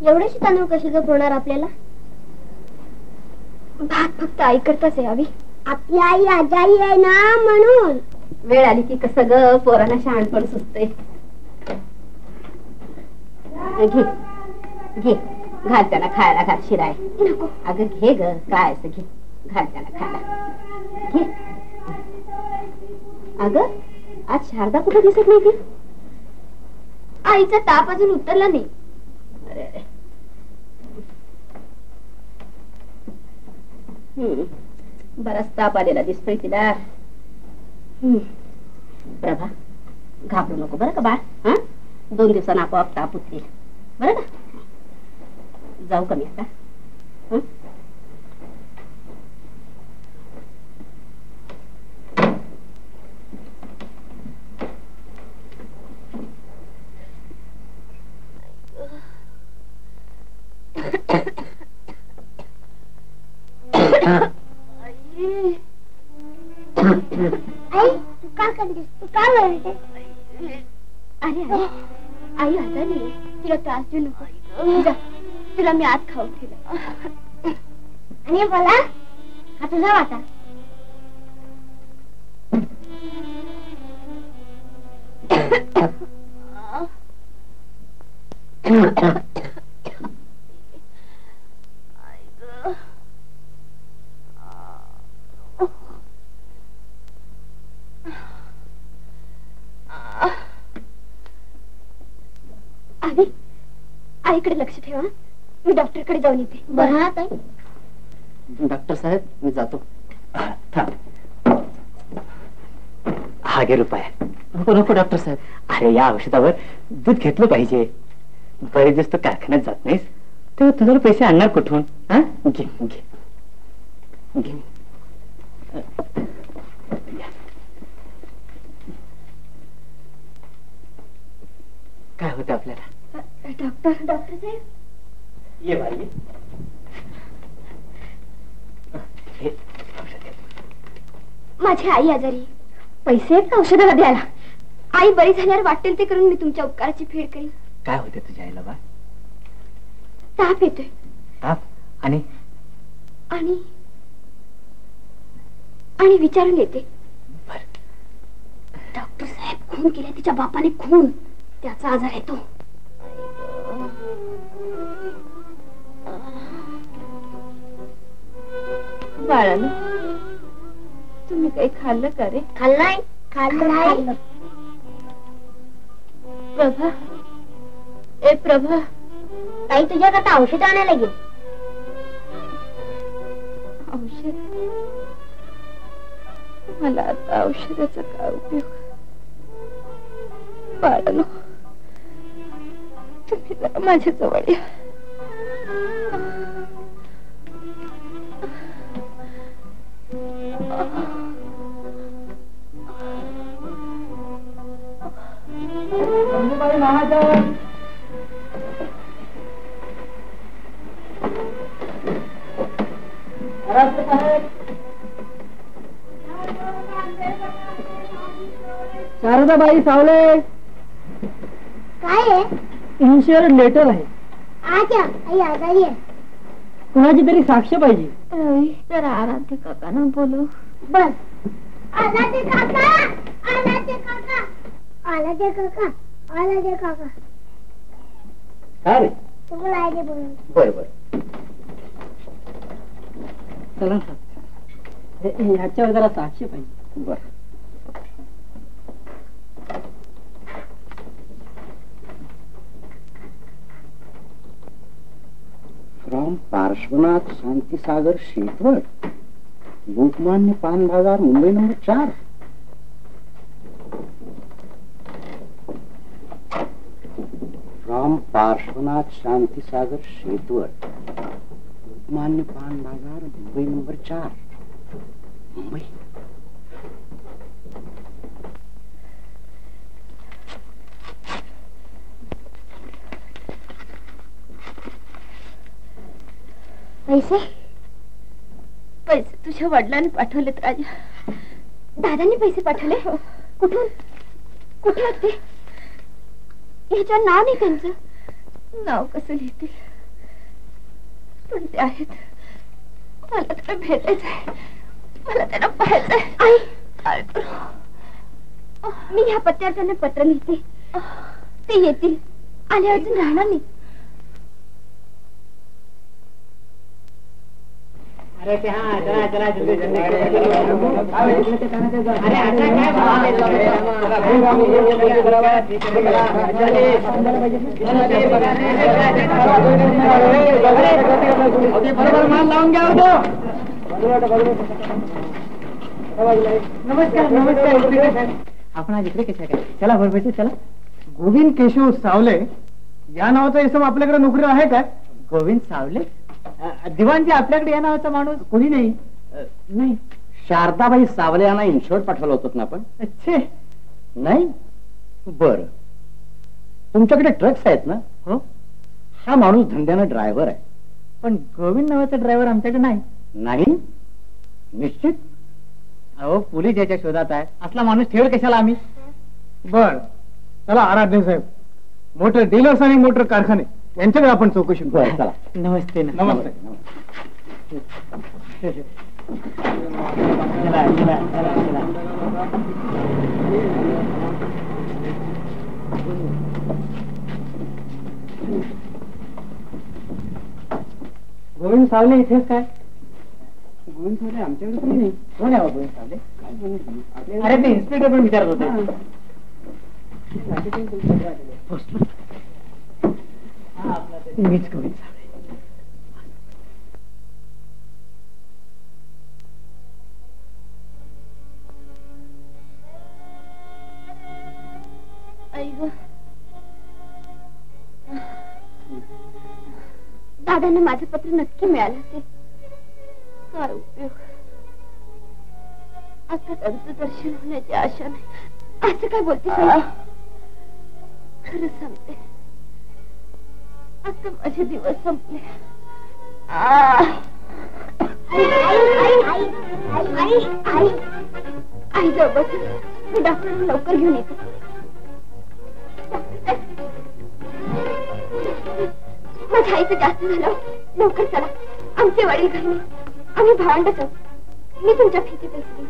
एवढ्याशी तांदूळ कशी जपवणार आपल्याला? भात फक्त आई करताच आहे. अभि, आपली आई आजारी आहे ना, म्हणून. वेळ आली की कसं ग पोरांना शहाणपण सुचते. घे घे घाल त्यांना खायला, घाल शिराय. नको. अगं घे ग, काय असं घे, घाल त्यांना खायला घे. अगं आज शारदा कुठे दिसत नाही ती? आईचा ताप अजून उतरला नाही. अरे अरे. बराच ताप आलेला दिसतोय तिला. प्रभा घाबरू नको बरं का बाळ. हा 2 दिवसांना आपोआप ताप उतरेल बरं का. जाऊ का मी आता? आई तू का करतेस? तू का रडते? अरे आई आजारी आहे, तिला त्रास देऊ नको. जा, तुला मी आत खाऊ ठेवलं. आणि मला हा तुझा वाटा. आई आईकडे लक्ष ठेवा, मी डॉक्टरकडे जाऊन येते. बरं हा ताई. डॉक्टर साहेब मी जातो. हा घे रुपये. नको नको डॉक्टर साहेब, अरे या औषधावर दूध घेतलं पाहिजे. बरेच दिवस तू कारखान्यात जात नाहीस तेव्हा तुझ्याला पैसे आणणार कुठून? हा घे घे घे. काय होतं आपल्याला? डॉक्टर साहेब ये बाई. हे औषध घे. माझी आई आजारी, पैसे आहेत का औषधाला द्यायला? आई बरी झाल्यावर वाटेल ते करून मी तुमच्या उपकाराची फेड करीन. काय होते तुझ्या आईला बा? ताप येतोय. ताप आणि आणि आणि विचारून येते. डॉक्टर साहेब खून केला तिच्या बापाने, खून. त्याचा आजार आहे तो. बाळानो तुम्ही काही खाल्लं का रे? खाल्लाय खाल्लाय. प्रभा, ए प्रभा, ताई तुझ्याकरता औषध आणायला गेली. औषध? मला आता औषधाचा काय उपयोग? बाळानो तुम्ही जरा माझ्या जवळ या. महाजन शारदाबाई सावले. काय आहे? इन्शुअर लेटर आहे. आजा आई आजारी आहे. कुणाची तरी साक्ष पाहिजे. रवी जरा आराध्य काकांना बोलव. बर. आलाचे काका, आलाचे काका, आलाचे काका, आलाचे काका. काय रे? तुम्हाला आहे बोलून. बरं बरं. चला ह्याच्यावर जरा साक्ष पाहिजे. बरं. फ्रॉम पार्श्वनाथ शांतीसागर शेतवड, लोकमान्य पान बाजार, मुंबई नंबर 4. फ्रॉम पार्श्वनाथ शांतीसागर शेतवड, लोकमान्य पान बाजार, मुंबई नंबर 4, मुंबई. पैसे पैसे तुझ्या वडिलांनी पाठवलेत राजा. दादांनी पैसे पाठवले? कुठून? कुठे आहेत ते? ह्याच्यावर नाव नाही त्यांचं. नाव कसं लिहितील? पण ते आहेत. मला त्यांना भेटायचंय, मला त्यांना पाहायचंय. आई काय करू? मी ह्या पत्त्यावर त्यांना पत्र लिहिते, ते येतील. आले अजून राहणार नाही. बरोबर मान लावून घ्या होतो. नमस्कार नमस्कार. आपण आज इकडे कशा काय? चला बरोबर चला. गोविंद केशव सावले या नावाचा इसम आपल्याकडे नोकरी आहे का? गोविंद सावले दिवाणजी आपल्याकडे या नावाचा माणूस कोणी नाही. नाही शारदाबाई सावले यांना इन्शोर्ट पाठवलं होतं ना आपण? अच्छे नाही बर. तुमच्याकडे ट्रक्स आहेत ना? हो. हा माणूस धंद्यानं ड्रायव्हर आहे. पण गोविंद नावाचा ड्रायव्हर आमच्याकडे नाही. नाही निश्चित. अहो पोलीस याच्या शोधात आहे. असला माणूस ठेवल कशाला आम्ही? बर चला आराध्य साहेब. मोटर डीलर्स आणि मोटर कारखाने यांच्याकडे आपण चौकशी बरं चला. नमस्ते. नमस्ते. गोविंद सावले इथेच काय? गोविंद सावले आमच्याकडे कोणी नाही. कोण आहे गोविंद सावले? काय गोविंद? अरे ते इन्स्पेक्टर पण विचारत होते. मीच गोविंद सावले. दादांना माझं पत्र नक्की मिळालं असेल. काय उपयोग. आता त्यांचं दर्शन होण्याची आशा नाही. असं काय बोलते साई? खरं सांगते आता माझे दिवस संपले. आई जाऊ बस. मी डॉक्टरला लवकर घेऊन येते. माझ्या आईचं जास्त झालं. लवकर चला. आमचे वडील घरी नाही. आम्ही भावंडच आहोत. मी तुमच्या फीचे पैसे देईन.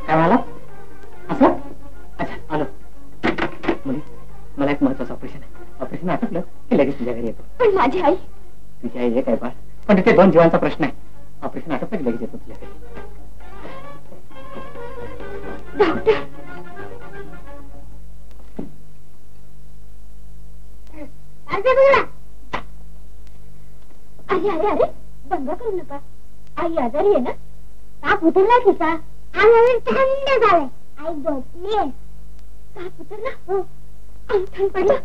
काय म्हणाला? असं अच्छा आलो. मला एक महत्वाचं ऑपरेशन आहे. ऑपरेशन आटपलं की लगेच तुझ्या घरी येतो. पण माझी आई. तुझी आई हे काय बाळ. पण तिथे 2 जीवांचा प्रश्न आहे. ऑपरेशन आटपलं की लगेच येतो तुझ्या घरी. डॉक्टर अरे अरे अरे दंगा करू नका. आई आजारी आहे ना? ताप उतरला तिचा. आम्हाला थंड झालंय. आई झोपली. ताप उतरला? हो. आणि थंड पडलं?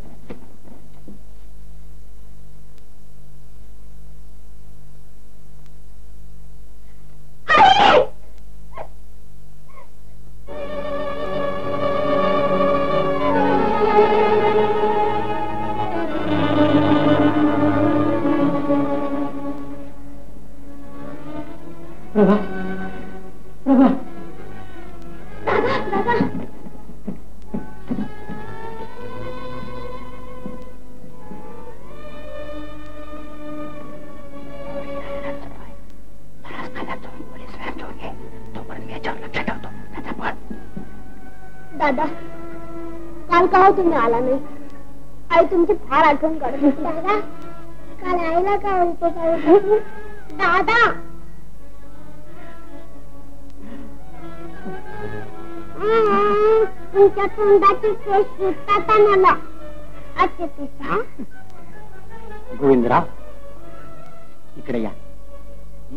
प्रभा प्रभा दादा दादा दादा काल का हो तुम्ही आला नाही? आई तुमची फार आठवण काढत होती. दादा काल आईला काय होतं? दादा तुमच्या तोंडाची केस सुटतात मला. अच्छा पिसा गोविंदराव इकडे या.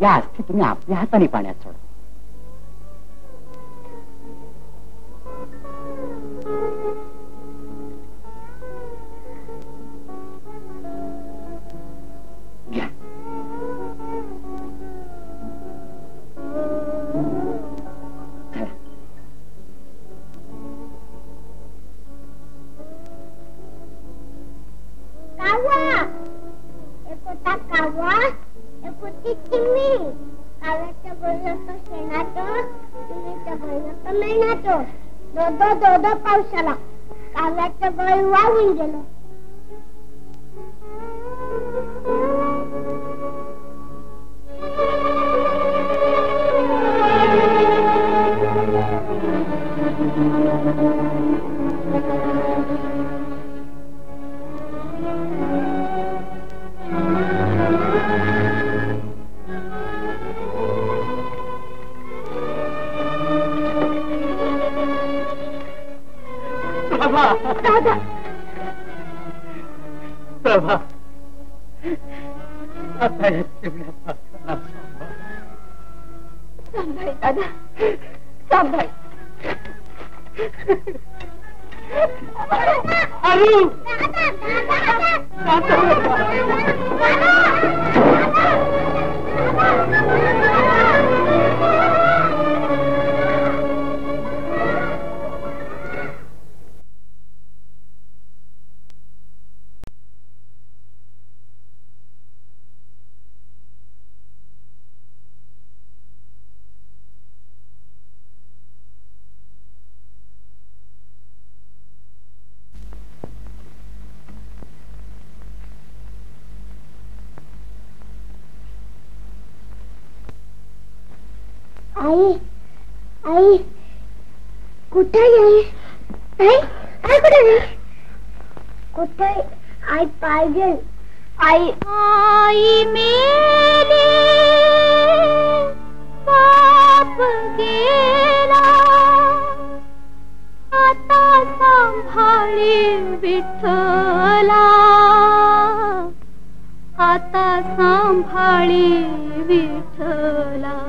या अस्थी तुम्ही आपल्या हाताने पाण्यात सोडा. घ्या. कावा एक होता कावा. एक होती चिमणी. काव्याच्या गोळ्याचं शेणाचं. चिमणीच्या गोळ्याचं मेणाचं. दो पावसाला काव्याचं गळ वाहून गेलं. प्रभा, आता या चिमण्या पाखरांना सांभाळ दादा, सांभाळ. अरू आई, आई कुठे आहे? आई, आई कुठे आहे? कुठे? आई पाहिजे. आई, आई मेरी बाप गेला, आता सांभाळी विठ्ठला, आता सांभाळी विठ्ठला.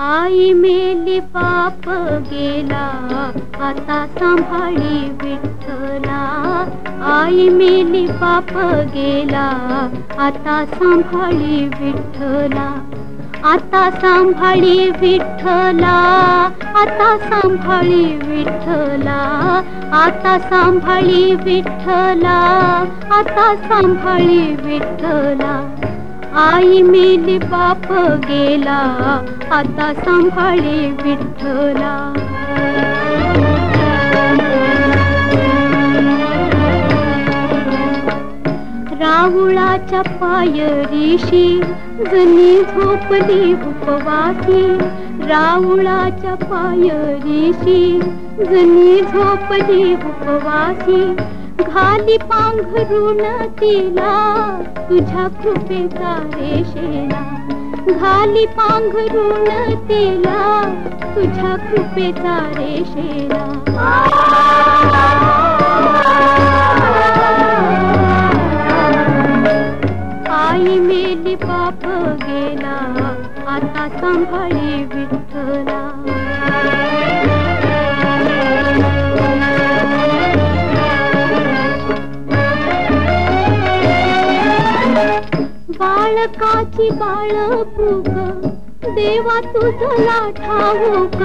आई मेली बाप गेला, आता सांभाळी विठ्ठला. आई मेली बाप गेला, आता सांभाळी विठ्ठला. आता सांभाळी विठ्ठला, आता सांभाळी विठ्ठला. आता सांभाळी विठ्ठला, आता सांभाळी विठ्ठला. आई मेली बाप गेला, आता सांभाळी विठ्ठला. राहुळाच्या पायरीशी जणी झोपली उपवासी. राहुळाच्या पायरीशी जणी झोपली उपवासी. घाली पांघरून तिला तुझ्या कृपेचा रेशेला. घाली पांघरून तिला तुझ्या कृपेचा रेशेला. आई मेली बाप गेला, आता सांभाळी विठ्ठला. बाळकाची बाळपूक देवा तुझला ठाऊक.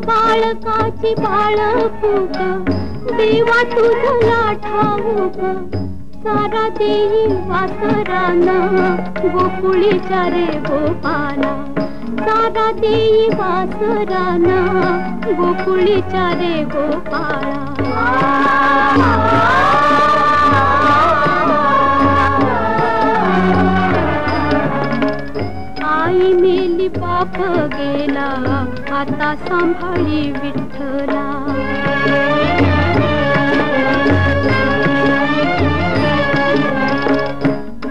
बाळकाची बाळपूक देवा तुझला ठाऊक. सारा देई वासराना गोकुळीच्या रे गोपाला. सारा देई वासराना गोकुळीच्या रे गोपाळा. आई मेली बाप गेला, आता सांभाळी विठ्ठला.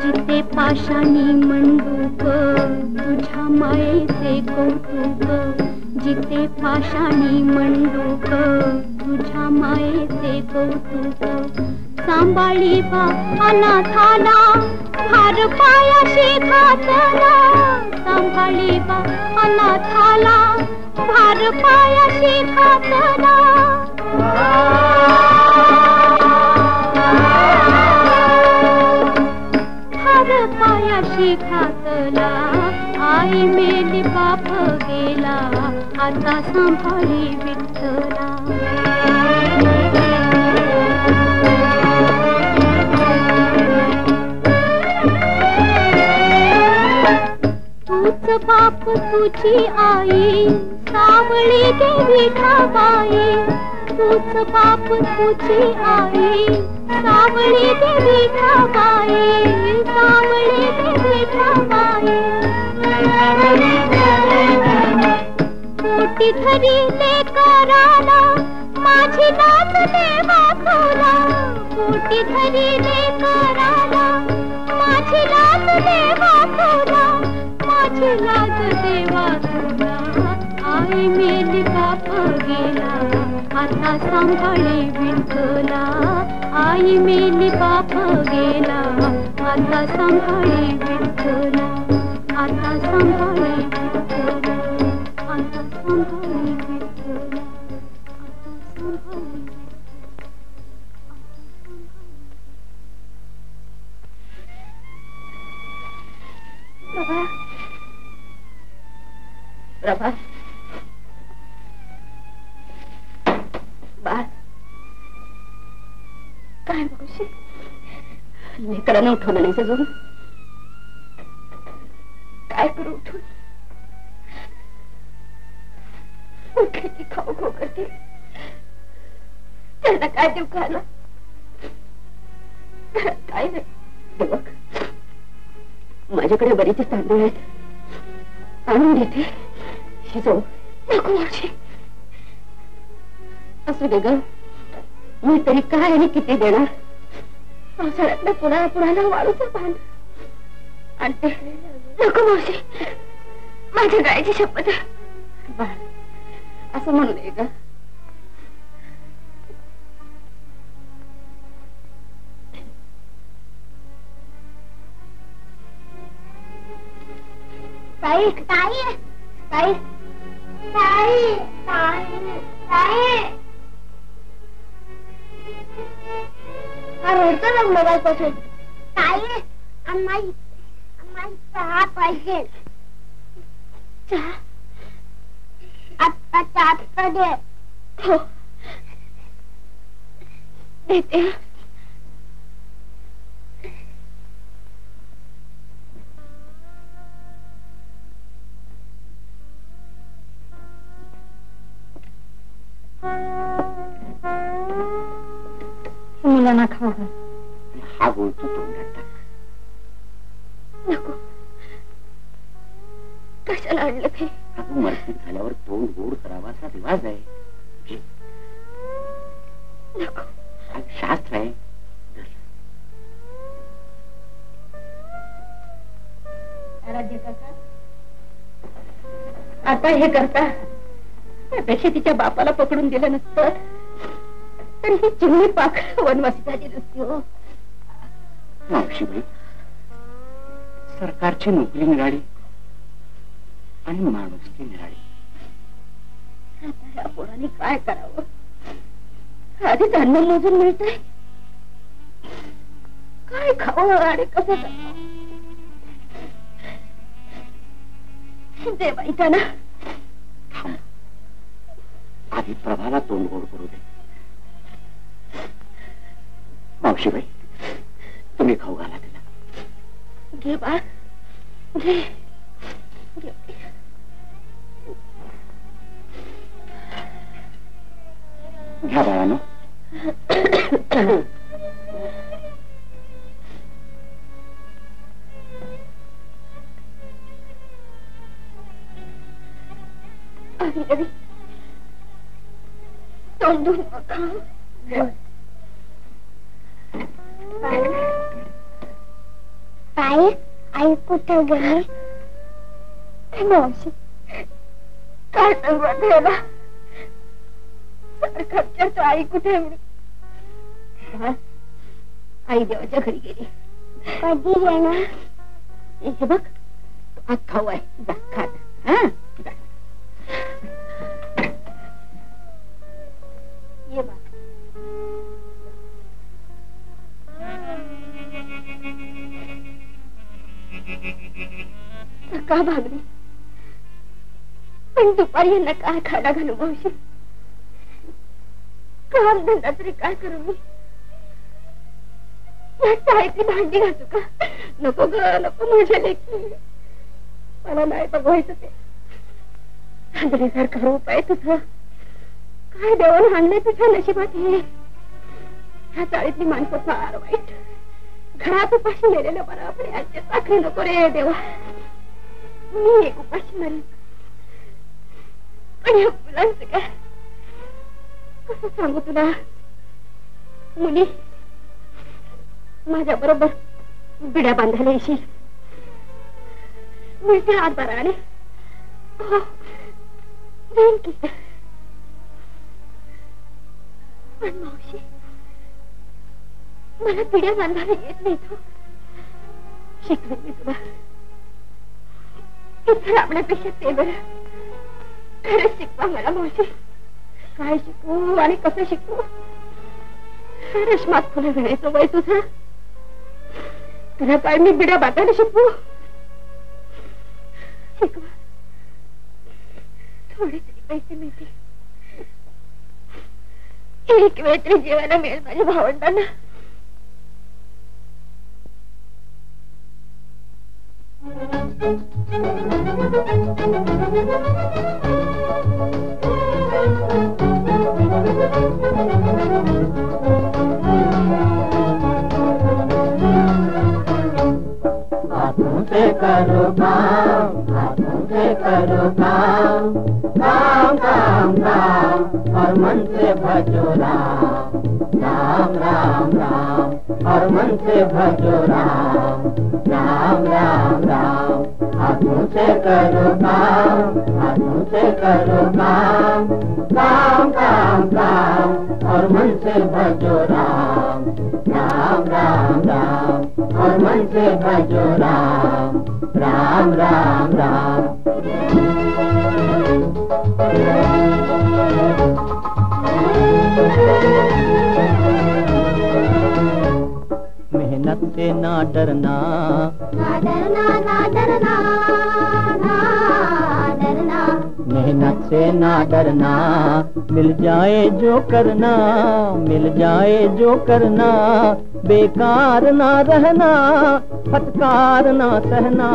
जिथे पाषाणी मंडूक तुझ्या मायेचे कौतुक. जिथे पाषाणी मंडूक तुझ्या मायेचे कौतुक. सांभाळी बा अनाथाला भार पायाशी घातला. सांभाळी बा अनाथाला भार पायाशी घातला. भार पायाशी घातला. आई मेली बाप गेला, आता सांभाळी विठ्ठला. तूच बाप तुझी आई सावळी देवी ठाबाई. तूच बाप तुझी आई सावळी देवी ठाबाई. सावळी देवी ठाबाई. पोटी धरी लेकराला माझी लाज देवा तुला. पोटी धरी लेकराला माझी लाज देवा तुला. माझी लाज देवा तुला. आई मेली बाप गेला, आता सांभाळे विठ्ठला, आई मेली बाप गेला, आता सांभाळे विठ्ठला, आता सांभाळे विठ्ठला, आता सांभाळे विठ्ठला, आता सांभाळे. प्रभा, प्रभा, बाळ काय मावशी, लेकरानं उठवलं नाही सजून, काय करू उठून? उठली की खाऊ खाऊ करते, त्यांना काय देऊ खायला? काय नाही बघ, माझ्याकडे बरीच तांदूळ आहेत, आणून देते, शिजव. नको मावशी, असू दे ग, मी तरी काय आणि किती देणार? पावसाळ्यातल्या पुण्याला वाळूचं पान आणते. नको मावशी, माझ्या गायची शपथ आहे. बाळ असं म्हणू नये ग. ताई ताई ताई ताई ताई ताई, हा रडतो ना मगाचपासून. ताई आम्हाला चहा पाहिजे. चहा आत्ता दे. हो देते. मुलांना खाऊ घाल. हा बोलतो तोंडात टाक. नको, कशाला आणलं ते? अगं मरती झाल्यावर तोंड गोड करावा असा रिवाज आहे. नको, हा शास्त्र आहे. आता हे करता त्यापेक्षा तिच्या बापाला पकडून दिलं नसतं तर ही चिमणी पाक वनवासी झाली नसती. हो मावशीबाई, सरकारची नोकरी मिळाली आणि माणुसकी मिळाली. आता ह्या पोराने काय करावं? आधीच अन्न मोजून मिळतंय, काय खावं आणि कसं करावं? देवाई का ना. आधी प्रभाला तोंड गोड करू दे. मावशीबाई, तुम्ही खाऊ घाला तिला. घे बा, घे. घ्या बाळानो. तोंड धुवून खा. ताई आई कुठे गेली? मावशी काय सांगू देवा, सारखं आई कुठे म्हणून. आई देवाच्या घरी गेली. कधी येणार? हे बघ, आज खाऊ आहे, जा खात. हा ये बा. का भागली, पण दुपारी यांना काय खायला घालू मावशी? काम धंदा तरी काय करू मी? या चाळीतली भांडी घासू का? नको ग, नको माझ्या लेकी, मला नाही बघवायचं ते. सारखं रूप आहे तुझं, काय देवानं आणलंय तुझ्या नशिबात हे? ह्या चाळीतली माणसं फार वाईट. घरात उपाशी नेलेलं बरं, पण यांची साखरी नको रे देवा. मी एक उपाशी मरेन, पण या मुलांचं काय कसं सांगू तुला? मुली माझ्या बरोबर बिड्या बांधायला येशील? मिळते हात बराने. हो देईन की. पण मावशी, मला पिढ्या बांधायला येत नाही तो. शिकवेन मी तुला. इथे राबण्यापेक्षा ते बरं. खरंच शिकवा मला मावशी. काय शिकू आणि कसं शिकू? रेशमात फुलं घालायचं वय तुझं. तुला काय मी बिड्या बांधायला शिकवू? शिकवा. थोडे तरी पैसे मिळतील. एक वेळ तरी जेवायला मिळेल माझ्या भावंडांना. हाथों से करो काम, हाथों से करो काम, काम काम काम और मन से भजो राम, राम राम राम और मन से भजो राम, राम राम राम। हाथों से करो काम, हाथों से करो काम, काम काम काम और मन से भजो राम, राम राम राम और मन से भजो राम, राम राम राम। मेहनत से ना डरना, ना डरना ना डरना ना डरना, मेहनत से ना डरना, मिल जाए जो करना, मिल जाए जो करना, बेकार ना रहना, फटकार ना सहना,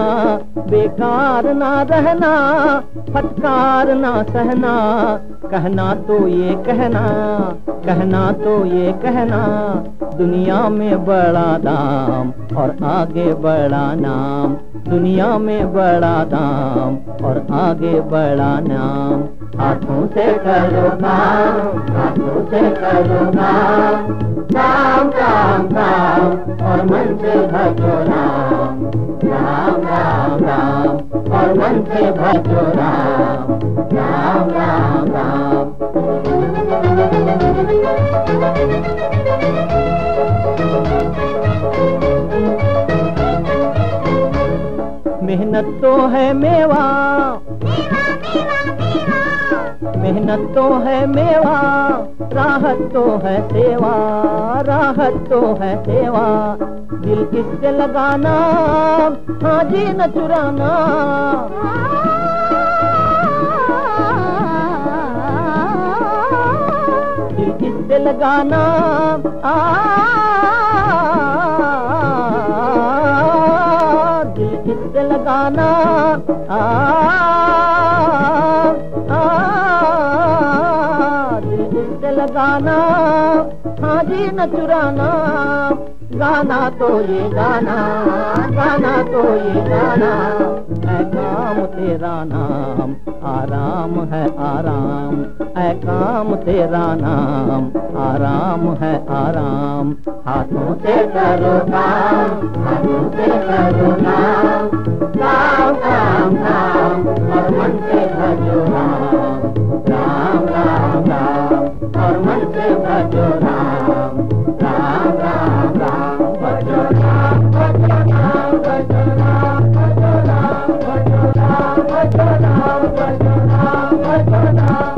बेकार ना रहना, फटकार ना सहना, कहना तो ये कहना, कहना तो ये कहना, दुनिया में बड़ा दाम और आगे बड़ा नाम, दुनिया में बड़ा दाम और आगे बड़ा नाम। हाथों से करो काम, हाथों से करो काम, काम काम काम और मन से भजो राम, राम राम राम और मन से भजो राम, राम राम राम। मेहनत तो है मेवा, मेहनत तो है मेवा, राहत तो है सेवा, राहत तो है सेवा, दिल किससे लगाना, हाँ जी न चुराना, दिल किससे लगाना, दिल किससे लगाना, दिल किससे लगाना, हाँ जी न चुराना, गाना तो ये गाना, गाना तो ये गाना, है काम तेरा नाम, आराम है आराम, है काम तेरा नाम, आराम है आराम। हाथों से करो काम, हाथों से करो काम, काम काम काम और मन से भजो राम, राम राम राम और मन से भजो राम, राम राम राम भजो राम, भजो राम, भजो राम, भजो राम, भजो राम, भजो राम, भजो राम, भजो राम।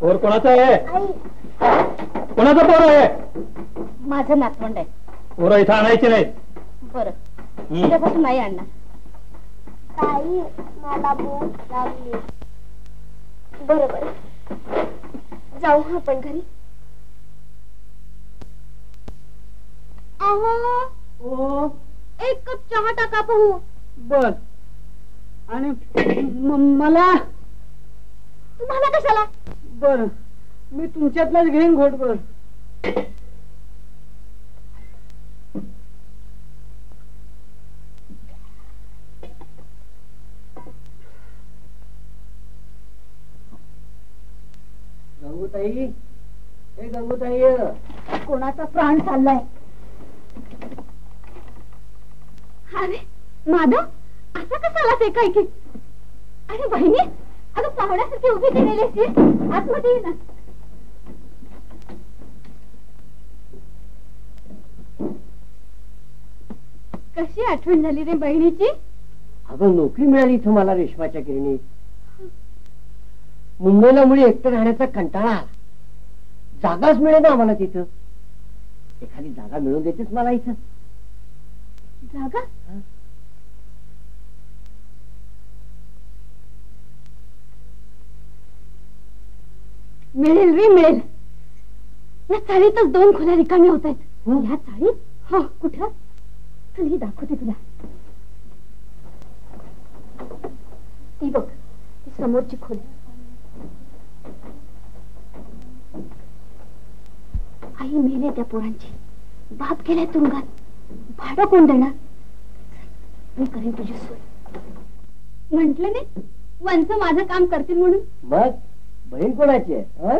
और कोणाचा आहे? कोणाचा पोर आहे? माझं नातवंड आहे. पोरं इथं आणायची नाही. बरं, तुझ्यापासून नाही आणणार. ताई मला भूक लागली. बरं बरं, जाऊ आपण घरी. अहो, एक कप चहा टाका पाहू. बर, आणि मला तुम्हाला कशाला? बर, मी तुमच्यातलाच घेईन घोटभर. गंगूताई, हे गंगूताई, कोणाचा प्राण चाललाय? अरे माधव, असा कसा आलास काय की? अरे बहिणी, अगं पाहुण्यासारखी उभी केलेली आतमध्ये ये ना. कशी आठवण झाली रे बहिणीची? अगं नोकरी मिळाली इथं मला रेशमाच्या गिरणीत. मुंबईला मुळे एकटं राहण्याचा कंटाळा आला. जागाच मिळे ना आम्हाला तिथं. एखादी जागा मिळवून देतेच मला इथं. जागा? मिळेल रे मिळेल. या चाळीतच 2 खोल्या रिकाम्या होत आहेत. या चाळीत? हो. कुठं? चल ही दाखवते तुला. ती बघ, ती समोरची खोली. आई मेले त्या पोरांची, बाप गेलाय तुरुंगात. भाडं कोण देणार? मी करेन तुझी सोय. म्हंटल नाही वंच माझं काम करतील म्हणून. मग बहीण कोणाची आहे?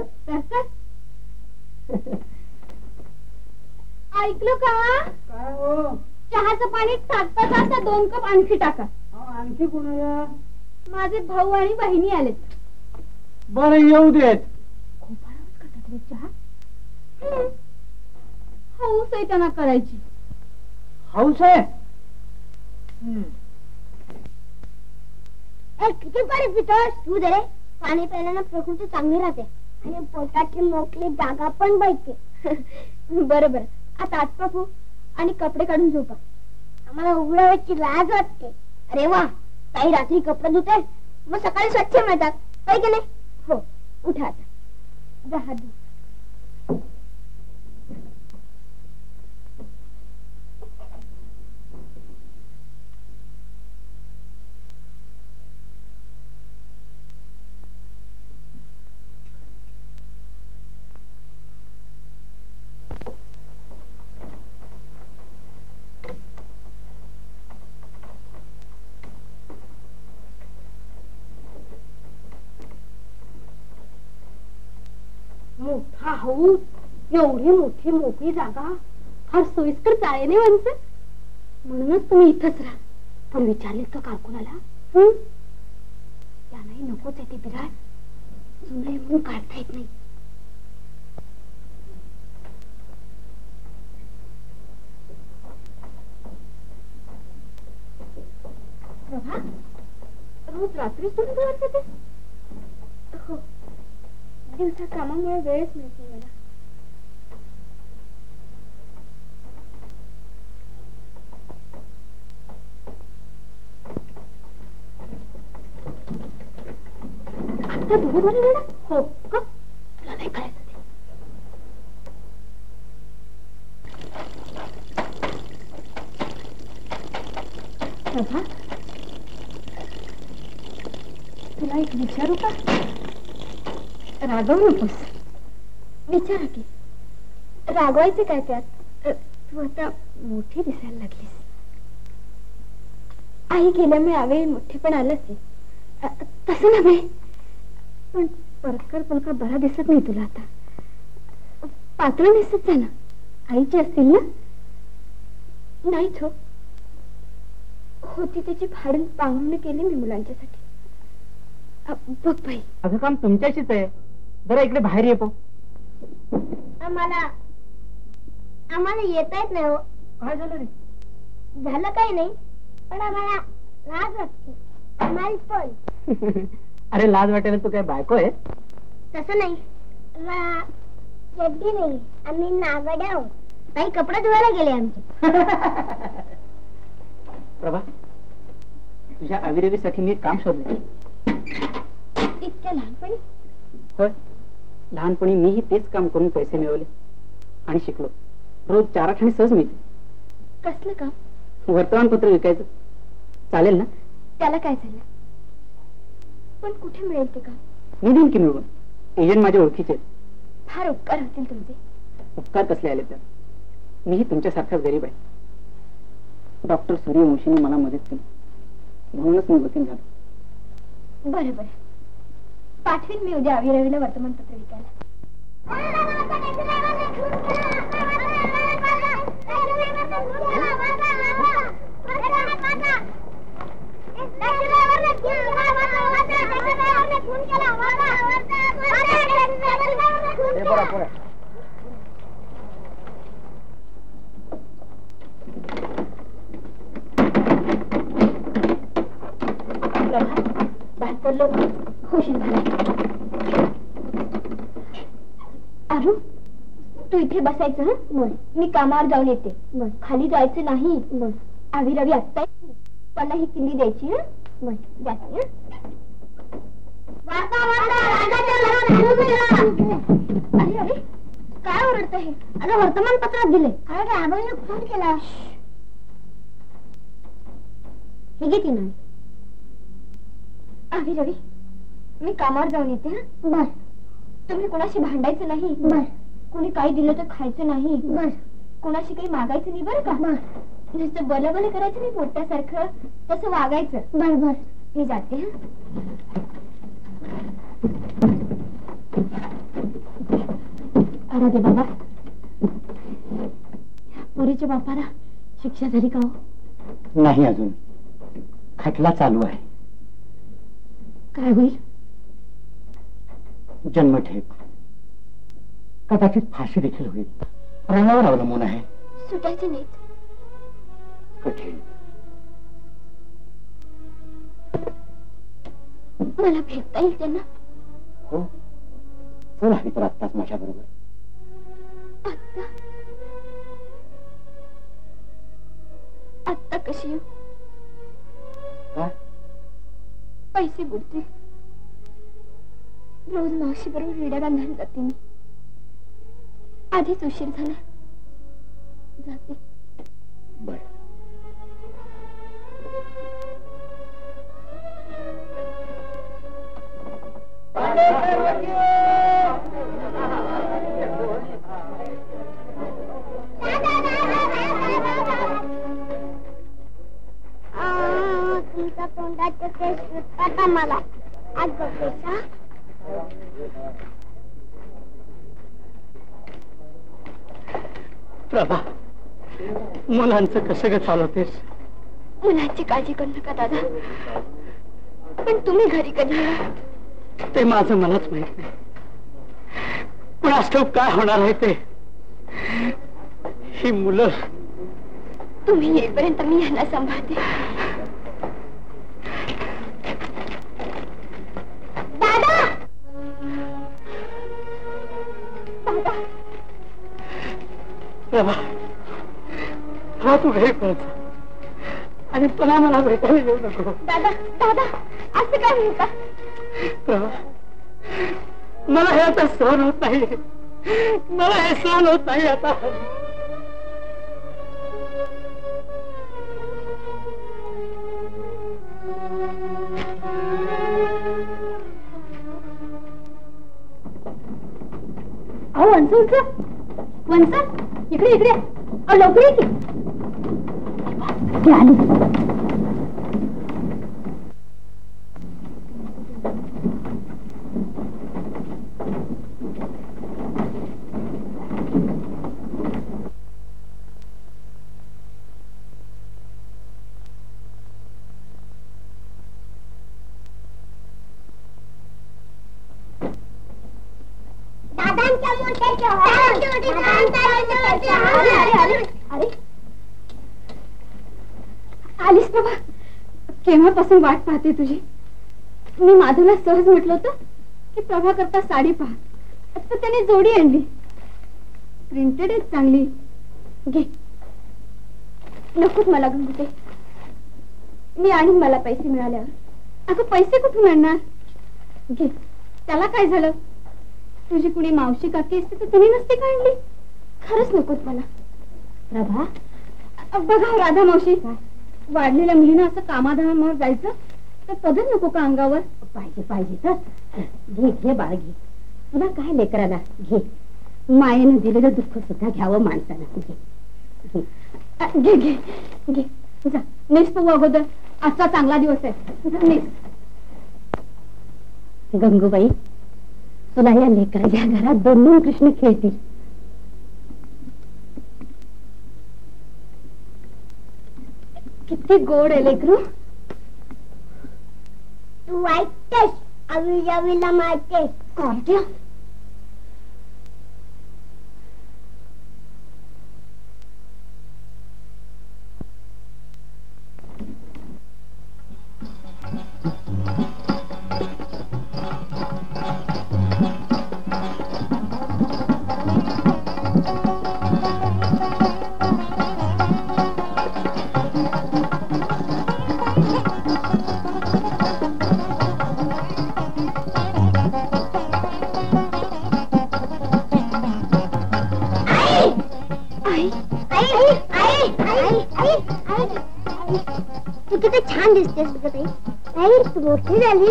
ऐकलं का? काय हो? चहाचं पाणी टाकता टाकता 2 कप आणखी टाका. आणखी कोणाला? माझे भाऊ आणि बहिणी आलेत. बरं, येऊ देत. खूप हळूच करतात रे चहा. हौस आहे त्यांना करायची. हौस आहे? किती पाणी पितोस तू? दे रे, पाणी प्यायल्यानं प्रकृती चांगली राहते आणि पोटाची मोकळी जागा पण बैठते. बरं बरं, आता आटपा फू आणि कपडे काढून झोपा. आम्हाला उघडायची लाज वाटते. अरे वा, ताई रात्री कपडे धुते मग सकाळी स्वच्छ मिळतात, काय की नाही? हो, उठा आता, जा हात धु. मोठा हाऊस, एवढी मोठी मोकळी जागा, फार सोयीस्कर चाळे नाही वंच. म्हणूनच तुम्ही इथंच राहा. पण विचारले का कारकुनाला? त्यांनाही नकोच आहे ते बिराड. जुनं आहे म्हणून काढता येत नाही. प्रभा, रोज रात्री तुम्ही घरात जाते? हो, दिवसा कामामुळे वेळच मिळत नाही मला. आता बरोबर आहे मॅडम? हो का? तुला नाही कळायचं ते. प्रभा, तुला एक विचारू का? रागवू नकोस, विचारा की. रागवायचे काय त्यात? तू आता मोठी दिसायला लागलीस. आई गेल्यामुळे यावेळी मोठे पण आलंच आहे. तसं नव्हे, पण परकर पलका बरा दिसत नाही तुला आता. पातळ दिसत जा ना. आईची असतील ना? नाहीच हो. होती त्याची फाडून पांघरुणी केली मी मुलांच्यासाठी. बघ बाई, माझं काम तुमच्याशीच आहे. जरा इकडे बाहेर ये. आम्हाला येता येत नाही हो. काय झालं रे? झालं काही नाही, पण आम्हाला लाज वाटते. आम्हाला पण. अरे लाज वाटायला तू काय बायको आहे? तसं नाही, चड्डी नाही, आम्ही नागड्या आहोत. काही कपडे धुवायला गेले आमचे. प्रभा, तुझ्या अविरवीसाठी मी काम शोधले. इतक्या लहानपणी? होय, लहानपणी मीही तेच काम करून पैसे मिळवले आणि शिकलो. रोज 4 आठवणी सहज मिळते. कसलं काम? वर्तमानपत्र विकायचं. चालेल ना? त्याला काय झालं? पण कुठे मिळेल ते काम? मी देईन की मिळवून. एजंट माझ्या ओळखीचे आहेत. फार उपकार होतील तुमचे. उपकार कसले आले तर मीही तुमच्यासारखा गरीब आहे. डॉक्टर सूर्यवंशीने मला मदत केली म्हणूनच मी वकील झालो. बरं बरं, पाठवीन मी उद्या अविरवीला वर्तमानपत्र विकायला. अरू, तू इथे बसायचं हं? मी कामावर जाऊन येते. खाली जायचं नाही. अविरवी आत्ता पण ही किल्ली द्यायची. जाते. अरे अरे, काय ओरडत हे? अरे वर्तमानपत्रात दिले. काय आबाईने फोन केला. हे घे की. अविरवी, मी कामावर जाऊन येते. बर. तुम्ही कोणाशी भांडायचं नाही. बर. कोणी काही दिलं तर खायचं नाही. बर. कोणाशी काही मागायचं नाही. बरं का? बर. नुसतं बलबल करायचं नाही मोठ्यासारखं, तसं वागायचं. बर बर, मी जाते. अरे दे बाबा, पोरीच्या बापाला शिक्षा झाली का हो? नाही, अजून खटला चालू आहे. काय होईल? जन्मठेप, कदाचित फाशी देखील होईल. प्राणावर अवलंबून आहे. सुटायचं नाही. कठीण. मला भेटता येईल त्यांना? हो, चल हवी तर आत्ताच माझ्या बरोबर. आत्ता? आत्ता कशी येऊ? का? पैसे बुडतील. रोज मावशी बरोबर रेड्या बांधायला जाते मी. आधीच उशीर झाला. जाते. बर. तुमच्या तोंडाचे केस सुटतात मला. आज बघा प्रभा, मुलांचं कसं ग चालवतेस? मुलांची काळजी करू नका दादा. पण तुम्ही घरी कधी येणार? ते माझं मलाच माहित नाही. पण असं काय होणार आहे ते. ही मुलं. तुम्ही येईपर्यंत मी यांना सांभाळते. दादा, दादा. प्रभा, हा तू घरी पोहोच आणि पुन्हा मला भेटायला येऊ नको. दादा, दादा, असं काय म्हणता? प्रभा, मला हे आता सहन होत नाही. मला हे सहन होत नाही आता. अहो वंस, वंस, इकडे इकडे. लवकर ये की. आली. आलीस प्रभा, केव्हापासून वाट पाहते तुझी. मी माधवला सहज म्हटलं होतं की प्रभा करता साडी पहा, तर त्याने जोडी आणली. प्रिंटेड आहे, चांगली. घे. नकोच मला गंगुते. मी आणीन मला पैसे मिळाल्यावर. अगं पैसे कुठून आणणार? घे. त्याला काय झालं? तुझी कुणी मावशी काकी असते तर तिने नसते का आणली? खरंच नकोच मला. प्रभा, बघा राधा मावशी, वाढलेल्या मुलीनं असं कामाधामावर जायचं तर पदर नको का अंगावर? पाहिजे पाहिजे तर घे घे बाळ घे. तुला काय लेकराला घे. मायेनं दिलेलं दुःख सुद्धा घ्यावं माणसानं. घे घे घे घे जा. नेस तू अगोदर. आजचा चांगला दिवस आहे. जा नेस. गंगूबाई, तुला या लेकराच्या घरात 2 कृष्ण खेळतील. किती गोड आहे लेकरू. तू ऐकतेस? आवीला मारतेस. कोणत्या? तू किती छान दिसतेस बघ ताई. ताई तू मोठी झाली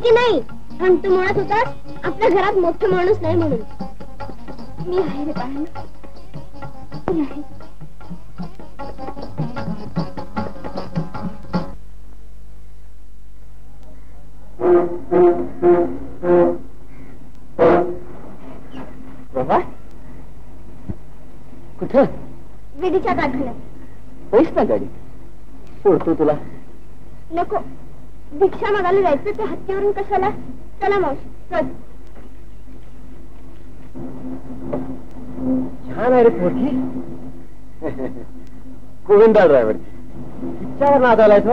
की नाही? पण तू म्हणत होतास आपल्या घरात मोठा माणूस नाही म्हणून. मी आहे रे बाळा, मी आहे. बाबा कुठं? विडीच्या कारखान्यात. पैस ना गाडी सोडतो तुला. नको, भिक्षा मागायला जायचं ते हत्तीवरून कशाला? चला मावशी चल. छान आहे रे पोरगी. गोविंदा ड्रायव्हर तिच्यावर नादालाय तो.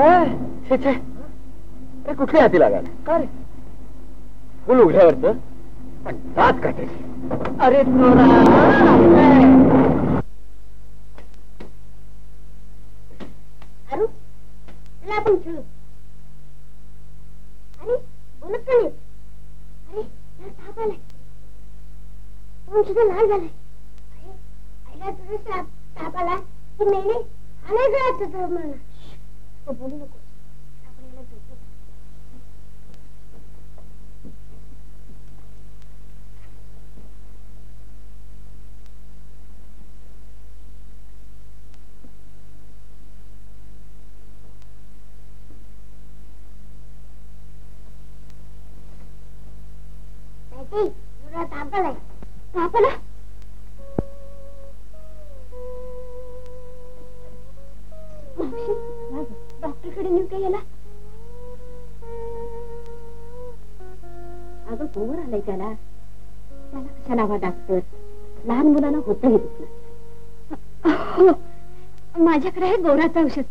कुठली हाती लागायला का रे? फुल उघड्यावरच पण दात काटायची. अरे अरू चला आपण खेळू. अरे बोलत का नाही? अरे यार ताप आलाय. तोंड सुद्धा लाल झालाय. अरे आईला तुझं ताप आला की नाही? आलाय का तुझं मला? तो बोलू नको. आपण याला झोपू. तुला ताप आलाय. ताप आला? मावशी डॉक्टरकडे नेऊ का याला? अगं गोवर आलाय त्याला. त्याला कशा लावा डॉक्टर? लहान मुलांना होतं हे दुखणं. हो माझ्याकडे आहे गोराचं औषध.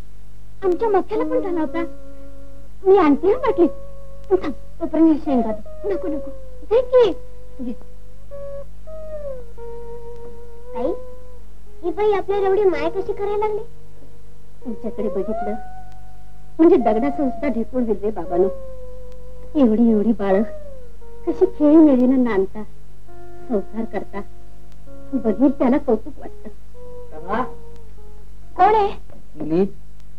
आमच्या मक्याला पण झाला होता. मी आणते हा बाटली. तोपर्यंत शेंगा. नको नको दे की. ताई ही बाई आपल्याला एवढी माय कशी करायला लागली? तुमच्याकडे बघितलं म्हणजे दगडाचं सुद्धा ढेकून दिले बाबानो. एवढी एवढी बाळ कशी खेळी मेळीनं नांदता संसार करता. बघील त्याला कौतुक वाटत. कोण आहे? मुली,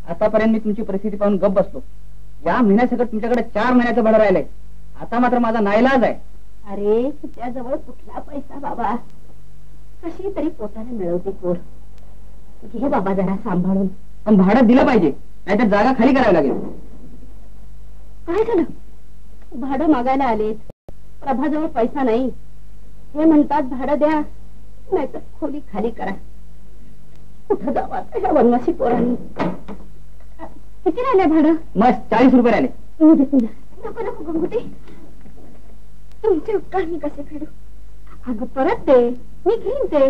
आतापर्यंत मी तुमची परिस्थिती पाहून गप बसलो. या महिन्यासकट तुमच्याकडे 4 महिन्याचं भाडं राहिलंय. आता मात्र माझा नाईलाज आहे. अरे त्याजवळ कुठला पैसा बाबा? कशी तरी पोटाने मिळवते पोर. घे बाबा जरा सांभाळून. पण भाडं दिलं पाहिजे, नाहीतर जागा खाली करावी लागेल. काय झालं? भाडं मागायला आलेत. प्रभाजवळ पैसा नाही. हे म्हणतात भाडं द्या नाहीतर खोली खाली करा. कुठं जावा ह्या वनवासी पोरांनी? किती राहिले भाडं? मस्त 40 रुपये राहिले. मी देते ना. नको नको गंगुटे, तुमचे उपकार मी कसे फेडू? अगं परत दे, मी घेईन ते.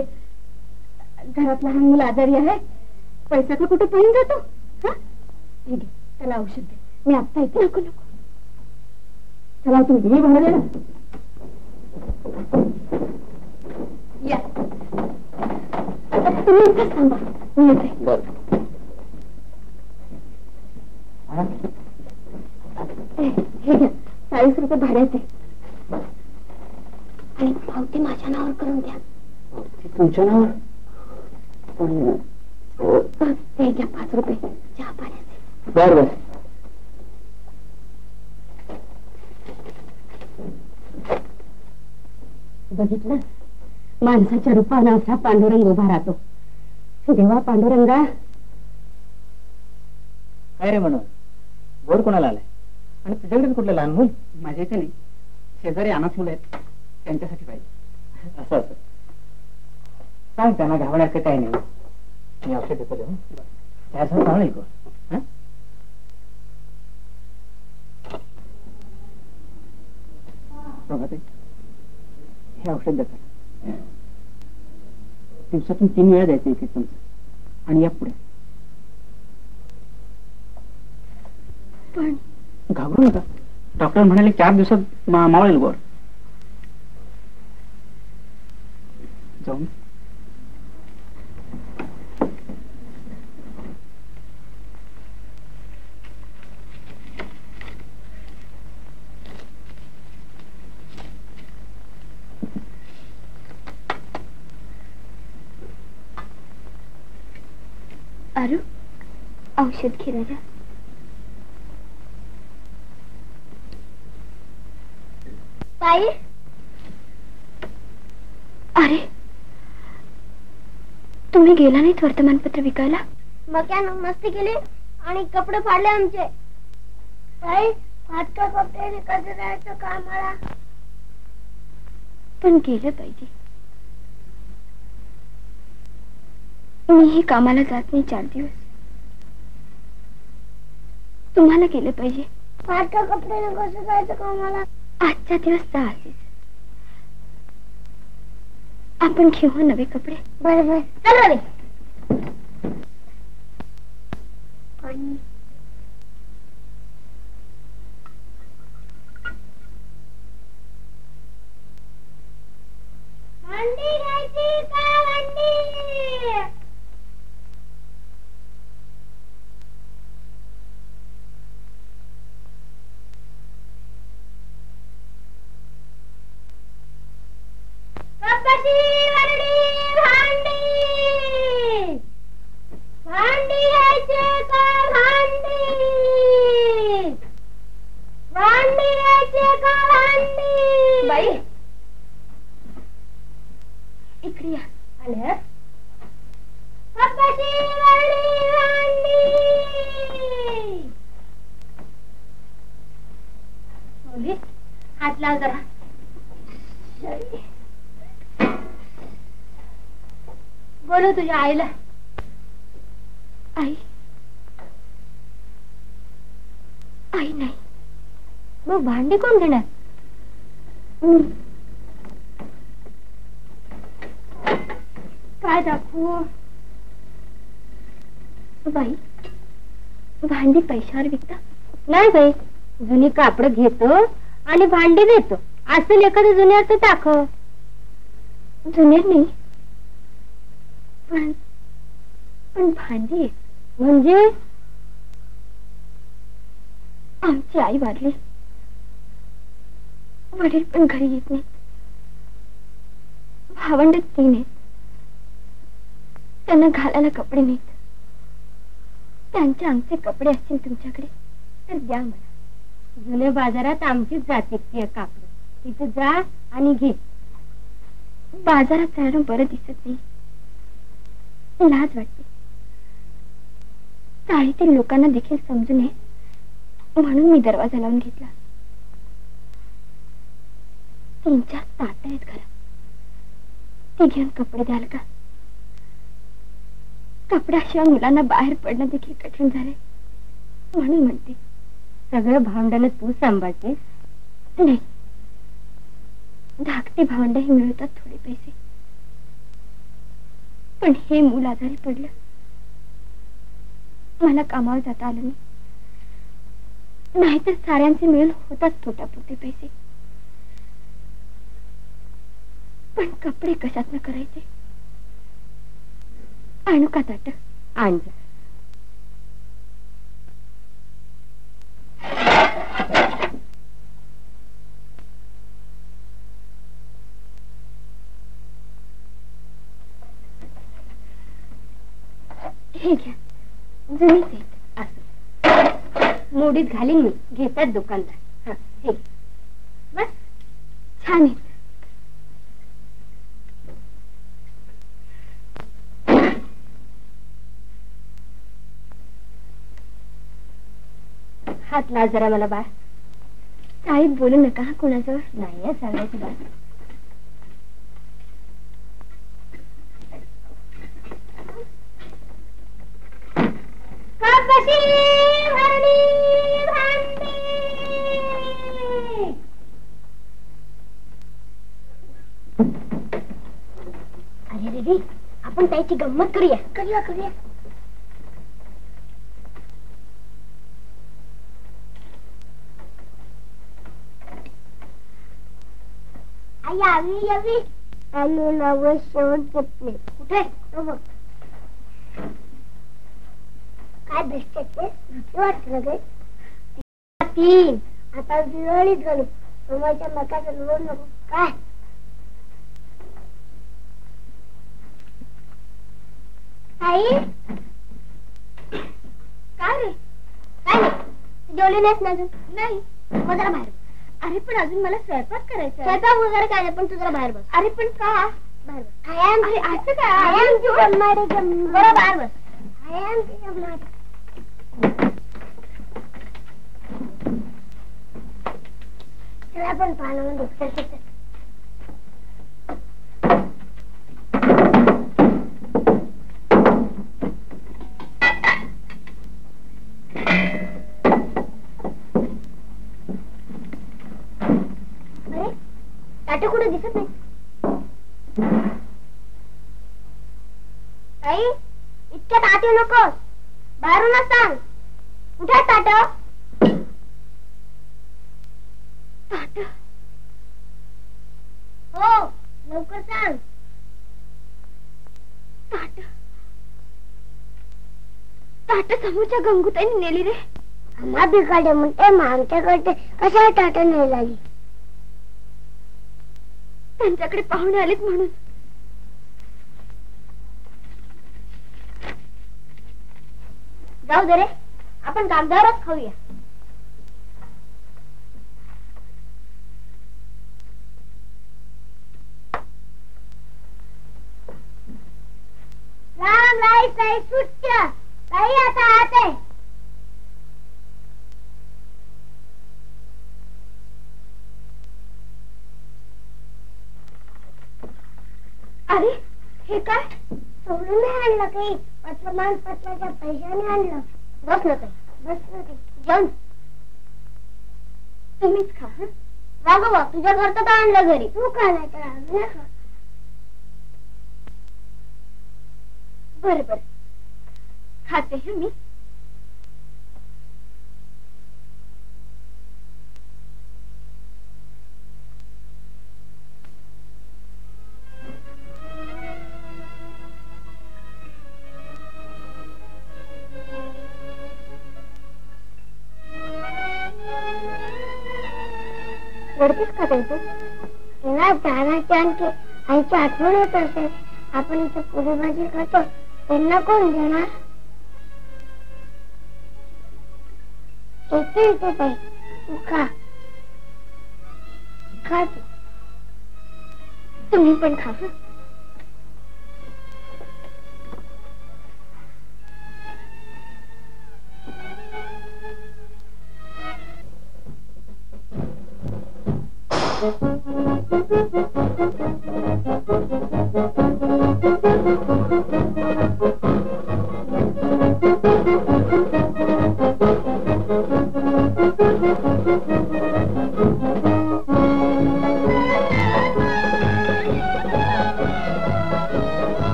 घरात लहान मुलं आजारी आहे. पैसा का कुठे पळून जातो? हा हे घे, त्याला औषध दे. मी आत्ता इथे. नको नको चला तुम्ही भाडं दे ना. या आता तुम्ही इथेच थांबा. मी येते. बर हे घ्या 40 रुपये भाड्याचे. आणि पावती माझ्या नावावर करून द्या. तुमच्या नावावर? हे घ्या 5 रुपये चहा पाण्याचे. बर बर. बघितलं, माणसाच्या रूपानं असा पांडुरंग उभा राहतो. देवा पांडुरंगा. काय रे म्हणून गोड कोणाला आलाय? आणि तुझ्याकडे कुठलं लहान मूल? माझ्या इथे नाही, शेजारी अनाथ मुलं आहेत, त्यांच्यासाठी पाहिजे. असं असं सांग, त्यांना घाबरण्याचं काही नाही. मी औषध देतो देऊ. त्याचं चांगलं आहे गो. प्रभाते, हे औषध देतात. दिवसातून 3 वेळा द्यायचं एक चमचा. आणि या पुढे पण घाबरू नका. डॉक्टर म्हणाले 4 दिवसात मावळेल गोर. जाऊन अरे औषध घे राजा. ताई, अरे तुम्ही गेला नाहीत वर्तमानपत्र विकायला? मग क्या मस्ती केली आणि कपडे फाडले आमचे. ताई, फाटका कपडे कसं जायचं कामाला? पण गेलं पाहिजे. मीही कामाला जात नाही 4 दिवस. तुम्हाला केलं पाहिजे. फाटका कपडे कसं जायचं कामाला? आजचा दिवस जा असेच. आपण घेऊ नवे कपडे. बरोबर, चल रे. भांडी घ्यायची का? भांडी कपाशी, वरडी, भांडी. भांडी घ्यायचे का? भांडी. भांडी घ्यायचे का? भांडी. बाई इकडे या. आले. कपाशी, वरडी, भांडी. मुली हात लाव जरा. बोलू तुझ्या आईला. आई आई नाही. मग भांडी कोण घेणार? काय दाखवू? बाई भांडी पैशावर विकता? नाही बाई, जुनी कापड घेतो आणि भांडी देतो. असं एखादं जुन्याचं दाखव. जुनेर नाही, पण पण भांडी आहे. म्हणजे आमची आई वारली. वडील पण घरी येत नाहीत. भावंड 3 आहेत. त्यांना घालायला कपडे नाहीत. त्यांच्या आमचे कपडे असतील तुमच्याकडे तर द्या मला. जुन्या बाजारात आमचीच जाते ती कापड. तिथे जा आणि घे. बाजारात जाणं बरं दिसत नाही. लाज वाटते. चाळीतील लोकांना देखील समजू नये म्हणून मी दरवाजा लावून घेतला. 3-4 ताट आहेत घरात. ते घेऊन कपडे द्याल का? कपड्याशिवाय मुलांना बाहेर पडणं देखील कठीण झालंय म्हणून म्हणते. सगळं भावंडानं तू सांभाळते? नाही, धाकटे भावंडही मिळवतात थोडे पैसे. पण हे मूल आजारी पडलं. मला कामावर जाता आलं नाही. नाहीतर साऱ्यांचे मिळून होतात पोटापुरते पैसे. पण कपडे कशात न करायचे? आणू का ताट? आण. हे घ्या, जुनीच आहेत. असं मोडीत घालीन मी, घेतात दुकानदार. हे बस छान आहे. हात लाव जरा मला बाळ. शाळेत बोलू नका हा कोणाजवळ. नाही सांगायची बाळ. अरे दीदी, आपण त्याची गंमत करूया. करूया करूया. यावी यावी आणि नवं शेवट घेतले. कुठे बघ. काय दिसते वाटलं गे. 3 आता दिवाळीत घालू. तुम्हाला मकाचा लोड नको काय. आई काय रे. काय नाही जेवली नाहीस ना अजून. नाही मग जरा बाहेर. अरे पण अजून मला स्वयंपाक करायचा. स्वयंपाक वगैरे काय नाही पण तू जरा बाहेर बस. अरे पण का बाहेर बस. अरे असं काय. बरं बाहेर बस. तुला पण पाहणं दुखत. ताटं कुठे दिसत नाही. आई इतक्यात आत येऊ नकोस. बाहेरूनच सांग कुठे ताट. ताट हो लवकर सांग. ताट ताट समोरच्या गंगूताईने नेली रे. आम्हा बिघाडे म्हणते मग आमच्याकडे कशा ताट नाही लागली. त्यांच्याकडे पाहुणे आलेत म्हणून. जाऊ दे रे, आपण कागदावरच खाऊया. राम राई साई सुट्ट काही आता आत आहे. अरे हे काय. सोडून नाही आणलं काही. वर्तमानपत्राच्या पैशाने आणलं. बस ना काही बस ना काही जेवण तुम्हीच खा. वा वा तुझ्या घरचं तर आणलं घरी. तू खा नाही तर आम्ही खा. बर बर खाते हे मी. वरतीच खाते तू. तेव्हा दाराच्या आणखी आईची आठवण होत असेल. आपण इथे पुरी भाजी खातो त्यांना कोण देणार. येते येते ताई तू खा. खा तू. तुम्ही पण खा.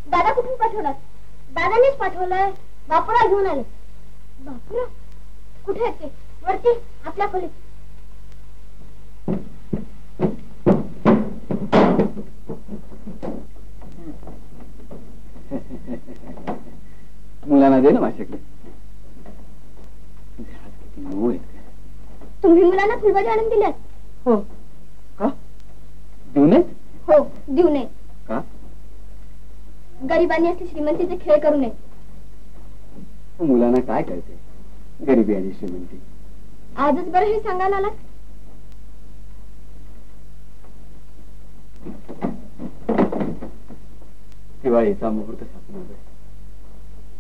दादा कुठून पाठवला. दादानेच पाठवलाय. बापूला घेऊन आले. बापूला कुठे आहेत ते. वरती आपल्या खोलीत. मुलांना दे ना माझ्याकडे. तुझे हात किती मऊ आहेत का? तुम्ही मुलांना फुलभाजी आणून दिल्यात? हो. का देऊ नयेत? हो, देऊ नये. का? गरिबांनी असले श्रीमंतीचे खेळ करू नये. मुलांना काय कळते गरिबी आणि श्रीमंती? आजच बरं हे सांगायला आलात. दिवाळीचा मुहूर्त साधून आलोय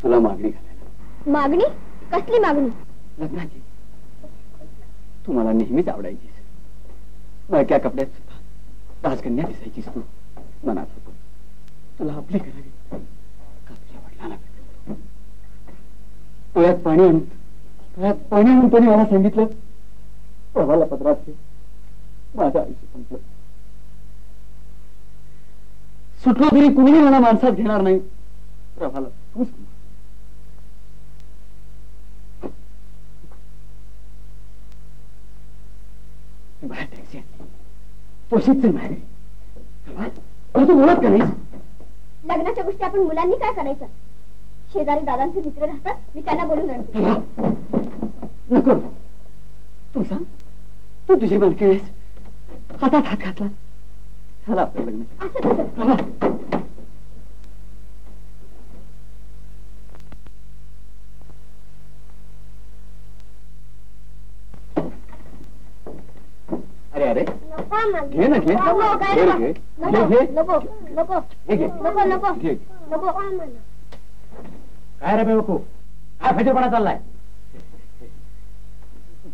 तुला मागणी घालायला. मागणी? कसली मागणी? लग्नाची. तू मला नेहमीच आवडायचीस. मळक्या कपड्यात सुद्धा राजकन्या दिसायचीस तू. मनात होतो तुला आपली करावी का तुझ्या वडिलांना भेटलो. डोळ्यात पाणी आणून त्यांनी मला सांगितलं प्रभाला पत्रात घे. माझं आयुष्य संपलं. सुटलो तरी कुणी मला माणसात घेणार नाही. प्रभाला तू सांग. बाहेर टॅक्सी आणली. तोशीच चल बाहेर. तू बोलत का नाहीस? लग्नाच्या गोष्टी आपण मुलांनी काय करायचं? शेजारी दादांचे मित्र राहतात, मी त्यांना बोलून आणते. नको. तू सांग. तू तुझी मालकी आहेस. हातात हात घातला. झालं आपलं लग्न. असं कसं? अरे अरे नको आम्हाला. घे ना घे. नको, काय घे, नको. घे. नको, घे, घे. नको, नको, घे, घे. नको, नको, घे. नको. आम्हाला. काय रे बेवकू, काय फजीरपणा चाललाय?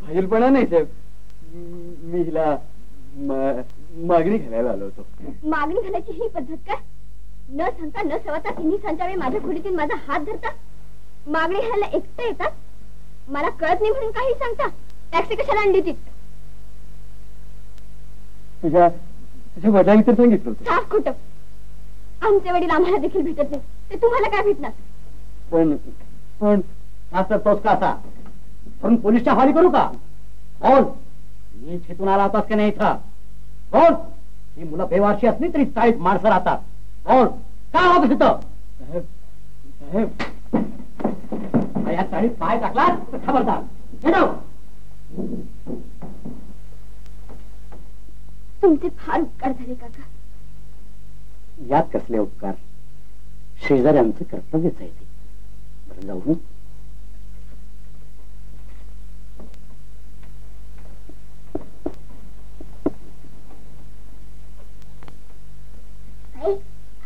भाईलपणा नाही साहेब. मी हिला मागणी घालायला आलो होतो. मागणी घालायची ही पद्धत काय? न सांगता न सवता तिन्ही सांच्या वेळी माझ्या खोलीतून माझा हात धरता. मागणी घालायला एकटं येतात. मला कळत नाही म्हणून काही सांगता. टॅक्सी कशाला आणली होती? तुझ्या वडिलांनी तर सांगितलं होतं. साफ खोटं. आमचे वडील आम्हाला देखील भेटत नाही. ते तुम्हाला काय भेटणार? पण मास्तर तोच का असा पण पोलीसच्या हवाली करू का? बोल, मी छितून आला होतास की नाही इथं? बोल. ही मुलं बेवारशी असली तरी 40 माणसं राहतात. बोल, काय होत तिथं? साहेब साहेब या 40 पाय टाकला खबरदार. हे जाऊ. तुमचे फार उपकार झाले काका. यात कसले उपकार? शेजाऱ्यांचं कर्तव्यच आहे ते. बरं जाऊ. आई,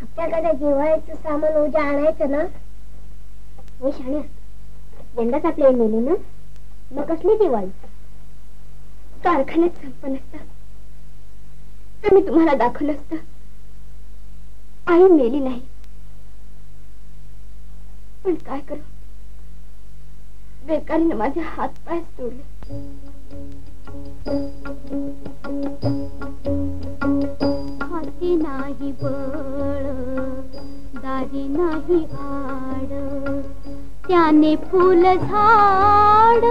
आपल्याकडे दिवाळीचं सामान उद्या आणायचं ना? हो शाण्या, यंदाच आपल्या मेली ना? मग कसली दिवाळी? कारखान्यात संपन्न असतं तर मी तुम्हाला दाखवलं असतं आई मेली नाही. पण काय करू, बेकारीनं माझे हात पाय तोडले. हाती नाही बळ, दारी नाही आड, त्याने फुल झाड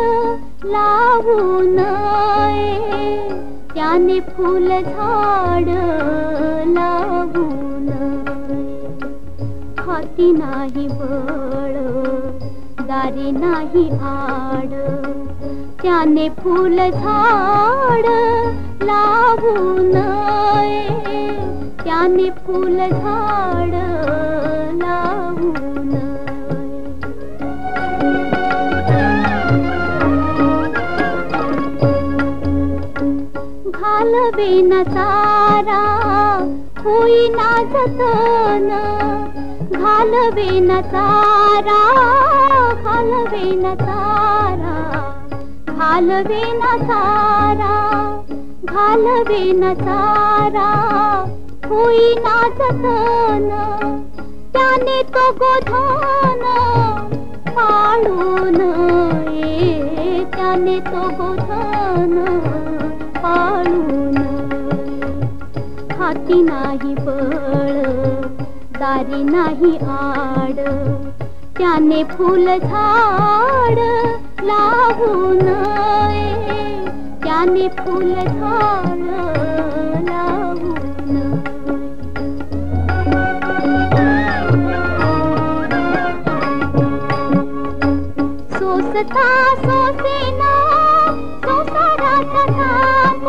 लावू नये, त्याने फुल झाड लावू नये. हाती नाही बळ, दारी नाही आड, त्याने फुल झाड लावू नये, त्याने फुल झाड लावू नये. घालवेना सारा होईना जतन, घालवेना सारा, घालवेना सारा, घालवेना सारा, घालवेना सारा होईना जतन, त्याने तो गोधन पाळू नये, त्याने तो गोधन पाळू नये. हाती नाही बळ, दारी नाही आड, त्याने फुल झाड लावू नये, त्याने फुल झाड लावू नये. सोसता सोसेना संसाराचा ताप,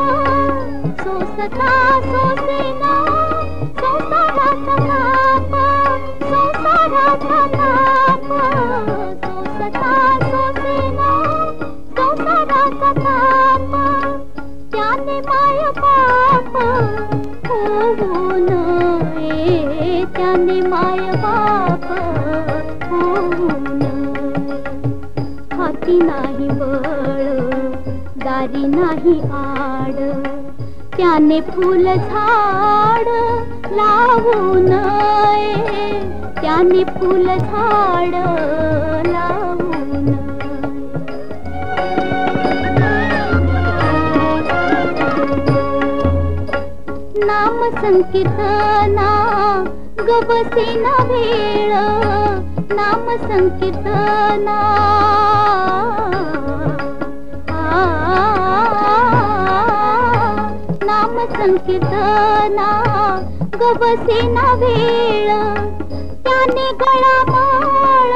सोसता सोसेना संसाराचा ताप, संसाराचा ताप, सोसता सोसेना संसाराचा ताप, त्याने माय बाप होऊ नये, त्याने माय बाप होऊ नये. हाती नाही बळ, दारी नाही आड, त्याने फुल झाड लावू नये, त्याने फुल झाड लावू नये. नाम संकीर्तना गवसेना वेळ, नाम संकीर्तना नाम संकीर्तना गवसेना वेळ, त्याने गळा माळ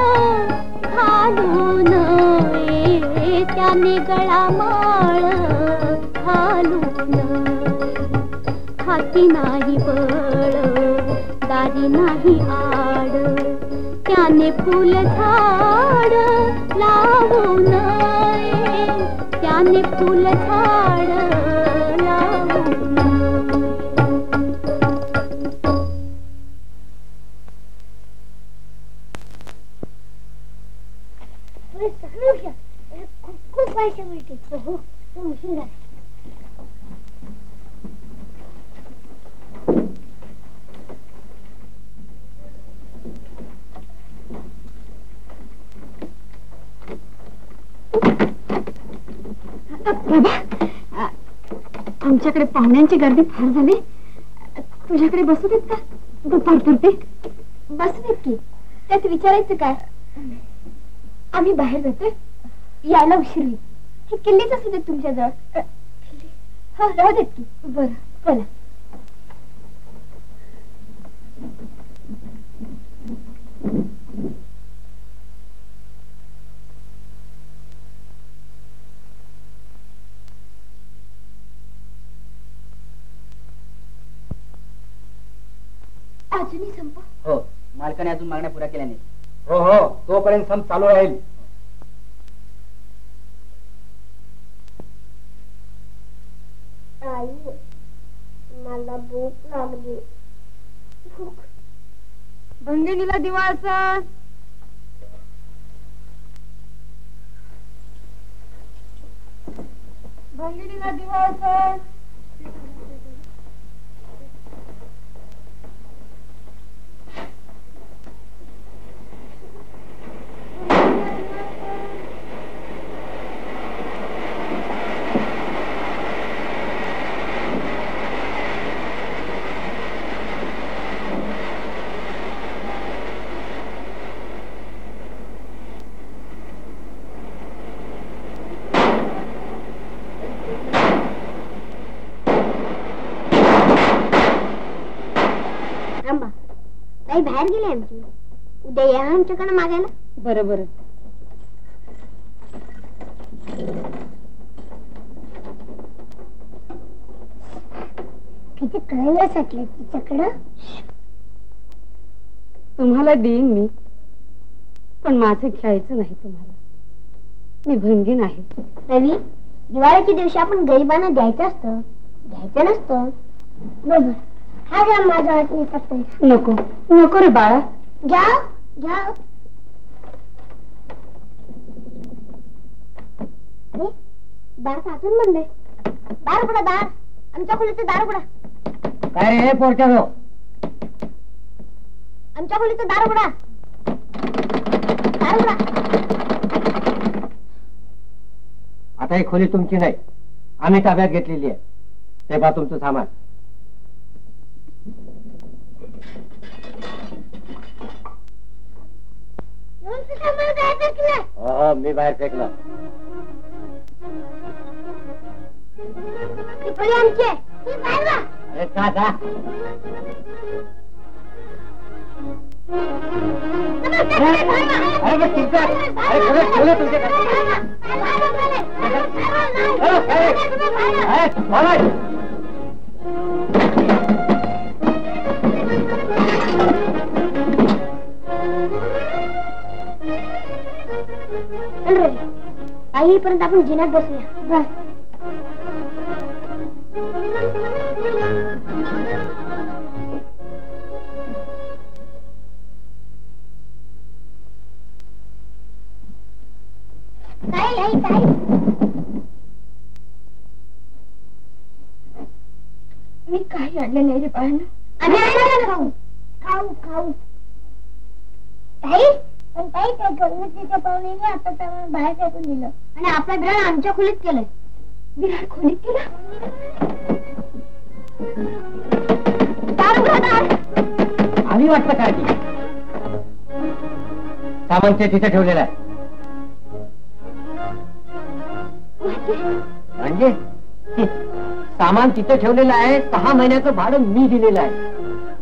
घालू नये, त्याने गळा माळ घालू नये. हाती नाही बळ, दारी नाही आड, त्याने फुल झाड लावू नये, त्याने फुल झाड लावू नये. खूप पैसे मिळतील. हो उशीर झाला. बाबा, आमच्याकडे पाहुण्यांची गर्दी फार झाली. तुझ्याकडे बसू देत का? दुपारपुरते बसू देत की. त्यात विचारायचं काय? आम्ही बाहेर जातोय, यायला उशीर होईल. हे किल्लीच असू देत तुमच्याजवळ. हो राहू देत की. बरं चला. अजूनही संप? हो, मालकाने अजून मागण्या पुऱ्या केल्या नाही. हो हो, तोपर्यंत संप चालू राहील. आई, मला भूक लागली. भूक. भंगिनीला दिवाळचा. भंगिनीला दिवाळचा. ताई बाहेर गेली आमची. उद्या या आमच्याकडे मागायला. बरं बरं. किती कळलं साठले तिच्याकडं. तुम्हाला देईन मी, पण माझं घ्यायचं नाही तुम्हाला. मी भंगीन आहे. रवी, दिवाळीच्या दिवशी आपण गरिबांना द्यायचं असतं, घ्यायचं नसतं. बरोबर. हा घ्या माझा वाटणी. नको नको रे बाळा. घ्या घ्या. दार साचून म्हणले. दार उघडा, दार. आमच्या खोलीचं दार उघडा. काय रे पोरच्या गो? आमच्या खोलीचं दार उघडा. दार उघडा. आता ही खोली तुमची नाही, आम्ही ताब्यात घेतलेली आहे. ते बा तुमचं सामान. हो, मी बाहेर फेकलं. आमची अरे का जा. नमस्ते. अरे तुमच्या अरे खरंच ठेवलं तुमच्या आई पर्यंत आपण जिन्यात बसूया. मी काही आणलं नाही रे बाळांना. खाऊ खाऊ खाऊ ताई. पण ताई त्या गणपतीच्या पाहुण्याने आता त्याला बाहेर फेकून दिलं आणि आपला ग्रहण आमच्या खोलीत केलंय. विराट खोलीत केलं. आम्ही वाटतं काय ती सामान ते तिथे ठेवलेलं आहे. म्हणजे सामान तिथे ठेवलेलं आहे. 6 महिन्याचं भाडं मी दिलेलं आहे.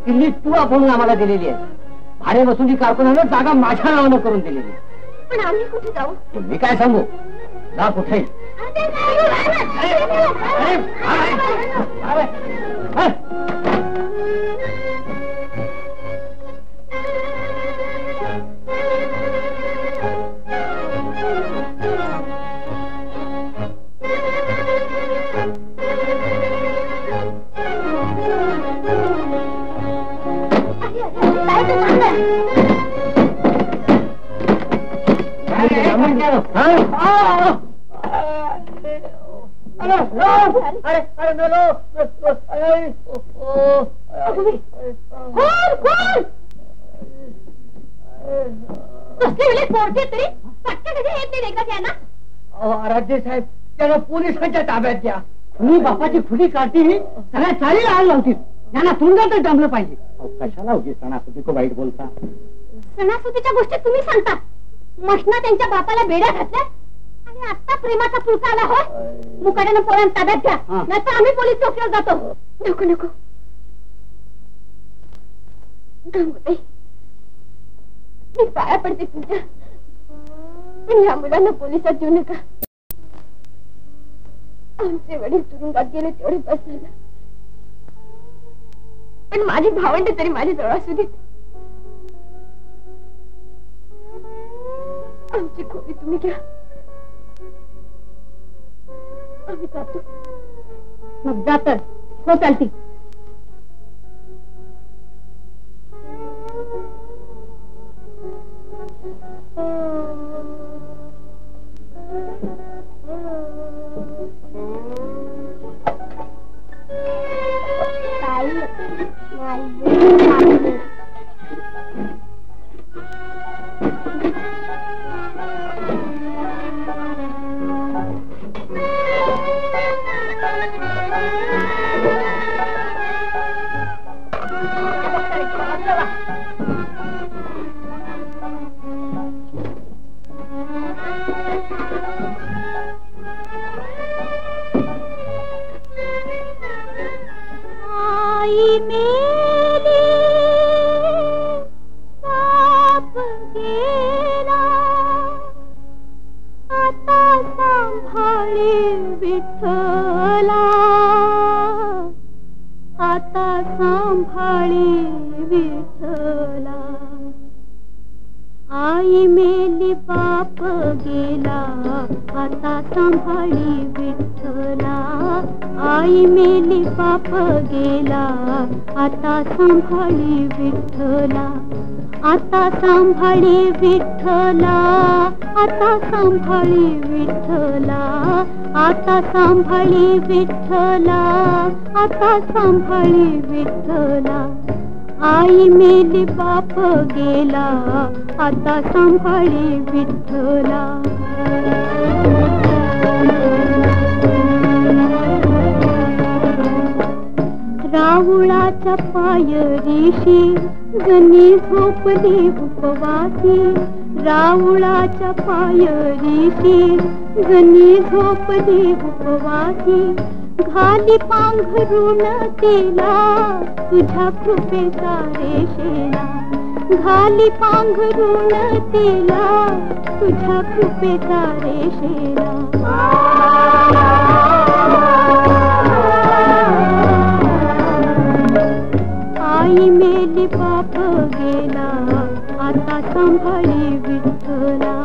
दिल्ली तू आपण आम्हाला दिलेली आहे. भाडे वसुली कारखान्यानं जागा माझ्या नावानं करून दिलेली आहे. पण आम्ही कुठे जाऊ? मी काय सांगू, जा कुठे. आराध्य साहेब, त्याला पोलिसांच्या ताब्यात द्या. तुम्ही बापाची खुली काढती सगळ्या चाळीला आग लावतील. त्यांना तुरुंगातच डांबलं पाहिजे. कशाला उगी सणासुदी को वाईट बोलता. सणासुदीच्या गोष्टी तुम्ही सांगता. मशना त्यांच्या बापाला बेड्या घातल्या आणि आता प्रेमाचा पुळका आला हो. मुकाट्यानं पोरांना ताब्यात घ्या, नाहीतर आम्ही पोलीस चौकीवर जातो. नको नको गंगूताई, मी पाया पडते तुमच्या. पण या मुलांना पोलिसात देऊ नका. आमचे वडील तुरुंगात गेले तेवढे बस झालं. पण माझी भावंड तरी माझी जवळ असू देत. आमची खोली तुम्ही घ्या, आम्ही जातो. मग जात हो चालती. सांभाळी विठ्ठला, आता सांभाळी विठ्ठला, आता सांभाळी विठ्ठला, आता सांभाळी विठ्ठला. आई मेली बाप गेला, आता सांभाळी विठ्ठला. राहुळाच्या पायरीशी गणी झोपली उपवासी, राहुळाच्या पायरीशी गणी झोपली उपवासी. घाली पांघरून तिला तुझ्या कृपेचा रेषेला, घाली पांघरुण तिला तुझ्या कृपेचा रेषेला. आई मेली बाप गेला आता सांभाळी विठ्ठला.